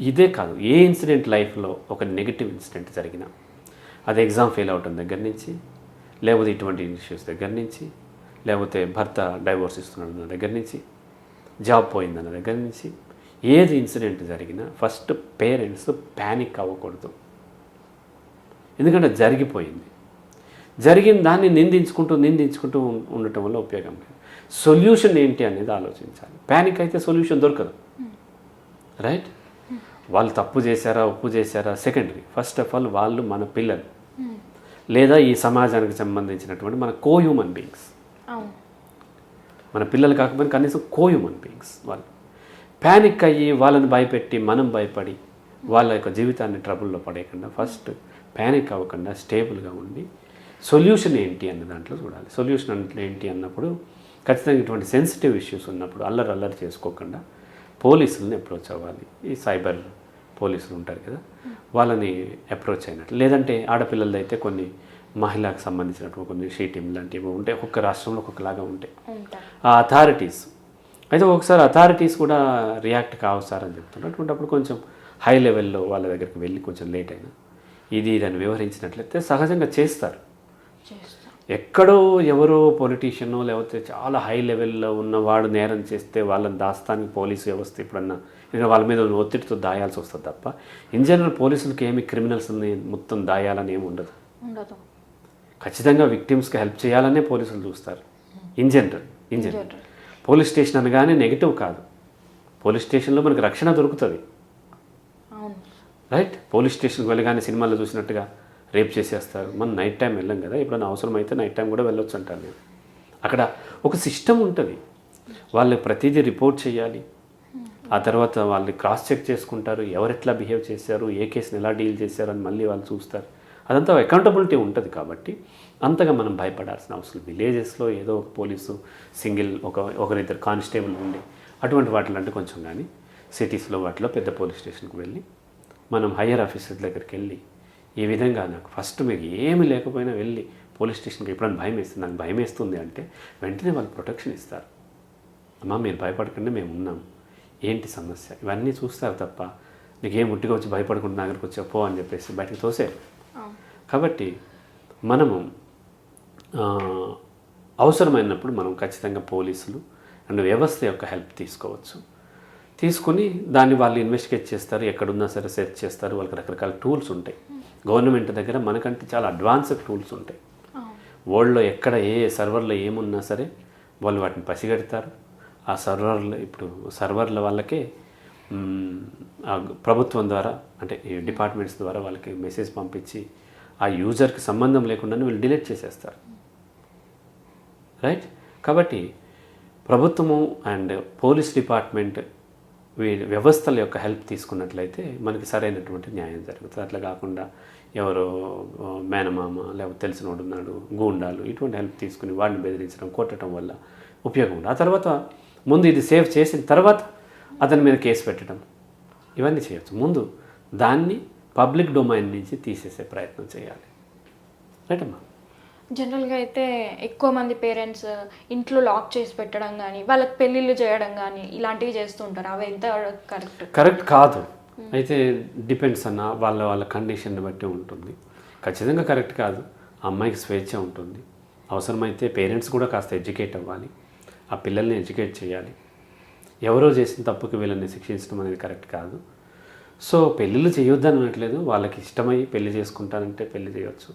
ఇదే కాదు, ఏ ఇన్సిడెంట్ లైఫ్లో ఒక నెగిటివ్ ఇన్సిడెంట్ జరిగినా, అది ఎగ్జామ్ ఫెయిల్ అవటం దగ్గర నుంచి, లేకపోతే ఇటువంటి ఇష్యూస్ దగ్గర నుంచి, లేకపోతే భర్త డైవోర్స్ ఇస్తున్నాడు దగ్గర నుంచి, జాబ్ పోయిందన్న దగ్గర నుంచి, ఏది ఇన్సిడెంట్ జరిగినా ఫస్ట్ పేరెంట్స్ ప్యానిక్ అవ్వకూడదు. ఎందుకంటే జరిగిన దాన్ని నిందించుకుంటూ ఉండటం వల్ల ఉపయోగం లేదు. సొల్యూషన్ ఏంటి అనేది ఆలోచించాలి. ప్యానిక్ అయితే సొల్యూషన్ దొరకదు, రైట్? వాళ్ళు తప్పు చేశారా ఒప్పు చేశారా సెకండరీ. ఫస్ట్ ఆఫ్ ఆల్ వాళ్ళు మన పిల్లలు, లేదా ఈ సమాజానికి సంబంధించినటువంటి మన కో హ్యూమన్ బీయింగ్స్. మన పిల్లలు కాకపోయినా కనీసం కో హ్యూమన్ బీయింగ్స్. వాళ్ళు ప్యానిక్ అయ్యి వాళ్ళని భయపెట్టి మనం భయపడి వాళ్ళ యొక్క జీవితాన్ని ట్రబుల్లో పడేయకుండా ఫస్ట్ ప్యానిక్ అవ్వకుండా స్టేబుల్గా ఉండి సొల్యూషన్ ఏంటి అన్న దాంట్లో చూడాలి. సొల్యూషన్ అంటే ఏంటి అన్నప్పుడు ఖచ్చితంగా ఇటువంటి సెన్సిటివ్ ఇష్యూస్ ఉన్నప్పుడు అల్లరి చేసుకోకుండా పోలీసులను అప్రోచ్ అవ్వాలి. ఈ సైబర్ పోలీసులు ఉంటారు కదా, వాళ్ళని అప్రోచ్ అయినట్లు. లేదంటే ఆడపిల్లలది అయితే కొన్ని మహిళకు సంబంధించినటువంటి కొన్ని షీ టీమ్ లాంటివి ఉంటాయి, ఒక్కొక్క రాష్ట్రంలో ఒక్కొక్కలాగా ఉంటాయి ఆ అథారిటీస్. అయితే ఒకసారి అథారిటీస్ కూడా రియాక్ట్ కావస్తారని చెప్తున్నారు. అటువంటిప్పుడు కొంచెం హై లెవెల్లో వాళ్ళ దగ్గరికి వెళ్ళి కొంచెం లేట్ అయినా దాన్ని వివరించినట్లయితే సహజంగా చేస్తారు. ఎక్కడో ఎవరో పొలిటీషియనో లేకపోతే చాలా హై లెవెల్లో ఉన్నవాడు నేరం చేస్తే వాళ్ళని దాస్తానికి పోలీసు వ్యవస్థ ఇప్పుడన్నా ఇంకా వాళ్ళ మీద ఒత్తిడితో దాయాల్సి వస్తుంది తప్ప ఇన్ జనరల్ పోలీసులకి ఏమి క్రిమినల్స్ని మొత్తం దాయాలని ఏమి ఉండదు. ఖచ్చితంగా విక్టిమ్స్కి హెల్ప్ చేయాలనే పోలీసులు చూస్తారు ఇన్ జనరల్. పోలీస్ స్టేషన్ అనగానే నెగిటివ్ కాదు, పోలీస్ స్టేషన్లో మనకు రక్షణ దొరుకుతుంది, రైట్? పోలీస్ స్టేషన్కి వెళ్ళగానే సినిమాల్లో చూసినట్టుగా రేప్ చేసేస్తారు. మనం నైట్ టైం వెళ్ళాం కదా, ఎప్పుడైనా అవసరం అయితే నైట్ టైం కూడా వెళ్ళొచ్చు అంటాను నేను. అక్కడ ఒక సిస్టమ్ ఉంటుంది, వాళ్ళు ప్రతిదీ రిపోర్ట్ చేయాలి. ఆ తర్వాత వాళ్ళు క్రాస్ చెక్ చేసుకుంటారు, ఎవరు ఎట్లా బిహేవ్ చేశారు, ఏ కేసుని ఎలా డీల్ చేశారు అని మళ్ళీ వాళ్ళు చూస్తారు. అదంతా అకౌంటబిలిటీ ఉంటుంది. కాబట్టి అంతగా మనం భయపడాల్సిన అవసరం. విలేజెస్లో ఏదో ఒక పోలీసు సింగిల్ ఒకరిద్దరు కానిస్టేబుల్ ఉండి అటువంటి వాటిలో అంటే కొంచెం, కానీ సిటీస్లో వాటిలో పెద్ద పోలీస్ స్టేషన్కి వెళ్ళి మనం హయ్యర్ ఆఫీసర్ దగ్గరికి వెళ్ళి ఈ విధంగా నాకు ఫస్ట్ మీరు ఏమి లేకపోయినా వెళ్ళి పోలీస్ స్టేషన్కి ఎప్పుడైనా భయం వేస్తుంది, నాకు భయం వేస్తుంది అంటే వెంటనే వాళ్ళు ప్రొటెక్షన్ ఇస్తారు. అమ్మా మీరు భయపడకుండా మేము ఉన్నాం, ఏంటి సమస్య, ఇవన్నీ చూస్తారు తప్ప నీకేం ఉట్టిగా వచ్చి భయపడకుండా నా దగ్గరికి వచ్చి పో అని చెప్పేసి బయటకు తోసేరు. కాబట్టి మనము అవసరమైనప్పుడు మనం ఖచ్చితంగా పోలీసులు అండ్ వ్యవస్థ యొక్క హెల్ప్ తీసుకోవచ్చు. తీసుకుని దాన్ని వాళ్ళు ఇన్వెస్టిగేట్ చేస్తారు, ఎక్కడున్నా సరే సెర్చ్ చేస్తారు. వాళ్ళకి రకరకాల టూల్స్ ఉంటాయి. గవర్నమెంట్ దగ్గర మనకంటే చాలా అడ్వాన్స్డ్ టూల్స్ ఉంటాయి. వరల్డ్లో ఎక్కడ ఏ సర్వర్లో ఏమున్నా సరే వాళ్ళు వాటిని పసిగడతారు. ఆ సర్వర్ల వాళ్ళకే ఆ ప్రభుత్వం ద్వారా అంటే ఈ డిపార్ట్మెంట్స్ ద్వారా వాళ్ళకి మెసేజ్ పంపించి ఆ యూజర్కి సంబంధం లేకుండానే వీళ్ళు డిలీట్ చేసేస్తారు. రైట్. కాబట్టి ప్రభుత్వము అండ్ పోలీస్ డిపార్ట్మెంట్ వ్యవస్థల యొక్క హెల్ప్ తీసుకున్నట్లయితే మనకి సరైనటువంటి న్యాయం జరుగుతుంది. అట్లా కాకుండా ఎవరో మేనమామ లేకపోతే తెలిసిన వాడు ఉన్నాడు, గూండాలు, ఇటువంటి హెల్ప్ తీసుకుని వాడిని బెదిరించడం, కొట్టడం వల్ల ఉపయోగం ఉండదు. ఆ తర్వాత ముందు ఇది సేవ్ చేసిన తర్వాత అతని మీద కేసు పెట్టడం, ఇవన్నీ చేయొచ్చు. ముందు దాన్ని పబ్లిక్ డొమైన్ నుంచి తీసేసే ప్రయత్నం చేయాలి. రైట్ అమ్మా. జనరల్గా అయితే ఎక్కువ మంది పేరెంట్స్ ఇంట్లో లాక్ చేసి పెట్టడం కానీ వాళ్ళకి పెళ్ళిళ్ళు చేయడం కానీ ఇలాంటివి చేస్తూ ఉంటారు. అవి ఎంత కరెక్ట్ కాదు. అయితే డిపెండ్స్ అన్న వాళ్ళ కండిషన్ని బట్టి ఉంటుంది. ఖచ్చితంగా కరెక్ట్ కాదు. ఆ అమ్మాయికి స్వేచ్ఛ ఉంటుంది. అవసరమైతే పేరెంట్స్ కూడా కాస్త ఎడ్యుకేట్ అవ్వాలి, ఆ పిల్లల్ని ఎడ్యుకేట్ చేయాలి. ఎవరో చేసిన తప్పుకి వీళ్ళని శిక్షించడం అనేది కరెక్ట్ కాదు. సో పెళ్ళిళ్ళు చేయొద్దని అనట్లేదు. వాళ్ళకి ఇష్టమై పెళ్లి చేసుకుంటానంటే పెళ్లి చేయొచ్చు.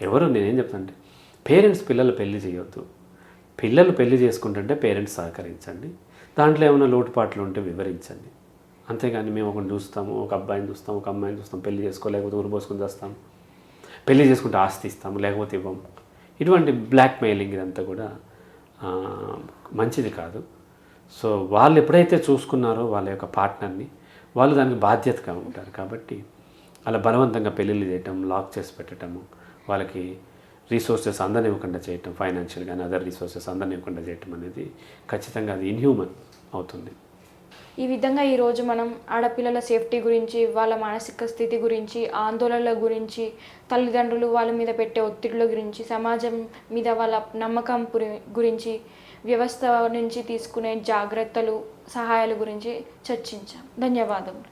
ఎవరు నేనేం చెప్తానంటే పేరెంట్స్ పిల్లలు పెళ్లి చేయొద్దు. పిల్లలు పెళ్లి చేసుకుంటుంటే పేరెంట్స్ సహకరించండి. దాంట్లో ఏమైనా లోటుపాట్లు ఉంటే వివరించండి. అంతేగాని మేము ఒకటి చూస్తాము, ఒక అబ్బాయిని చూస్తాం, ఒక అమ్మాయిని చూస్తాం, పెళ్లి చేసుకోలేకపోతే ఊరు పోసుకొని చేస్తాము, పెళ్లి చేసుకుంటే ఆస్తి ఇస్తాము లేకపోతే ఇవ్వము, ఇటువంటి బ్లాక్ మెయిలింగ్ ఇదంతా కూడా మంచిది కాదు. సో వాళ్ళు ఎప్పుడైతే చూసుకున్నారో వాళ్ళ యొక్క పార్ట్నర్ని, వాళ్ళు దానికి బాధ్యతగా ఉంటారు. కాబట్టి అలా బలవంతంగా పెళ్ళిళ్ళు చేయటం, లాక్ చేసి పెట్టడము, వాళ్ళకి రీసోర్సెస్ అందనివ్వకుండా చేయటం, ఫైనాన్షియల్ కానీ అదర్ రీసోర్సెస్ అందనివ్వకుండా చేయటం అనేది ఖచ్చితంగా అది ఇన్హ్యూమన్ అవుతుంది. ఈ విధంగా ఈరోజు మనం ఆడపిల్లల సేఫ్టీ గురించి, వాళ్ళ మానసిక స్థితి గురించి, ఆందోళనల గురించి, తల్లిదండ్రులు వాళ్ళ మీద పెట్టే ఒత్తిడుల గురించి, సమాజం మీద వాళ్ళ నమ్మకం గురించి, వ్యవస్థ నుంచి తీసుకునే జాగ్రత్తలు, సహాయాల గురించి చర్చించాం. ధన్యవాదములు.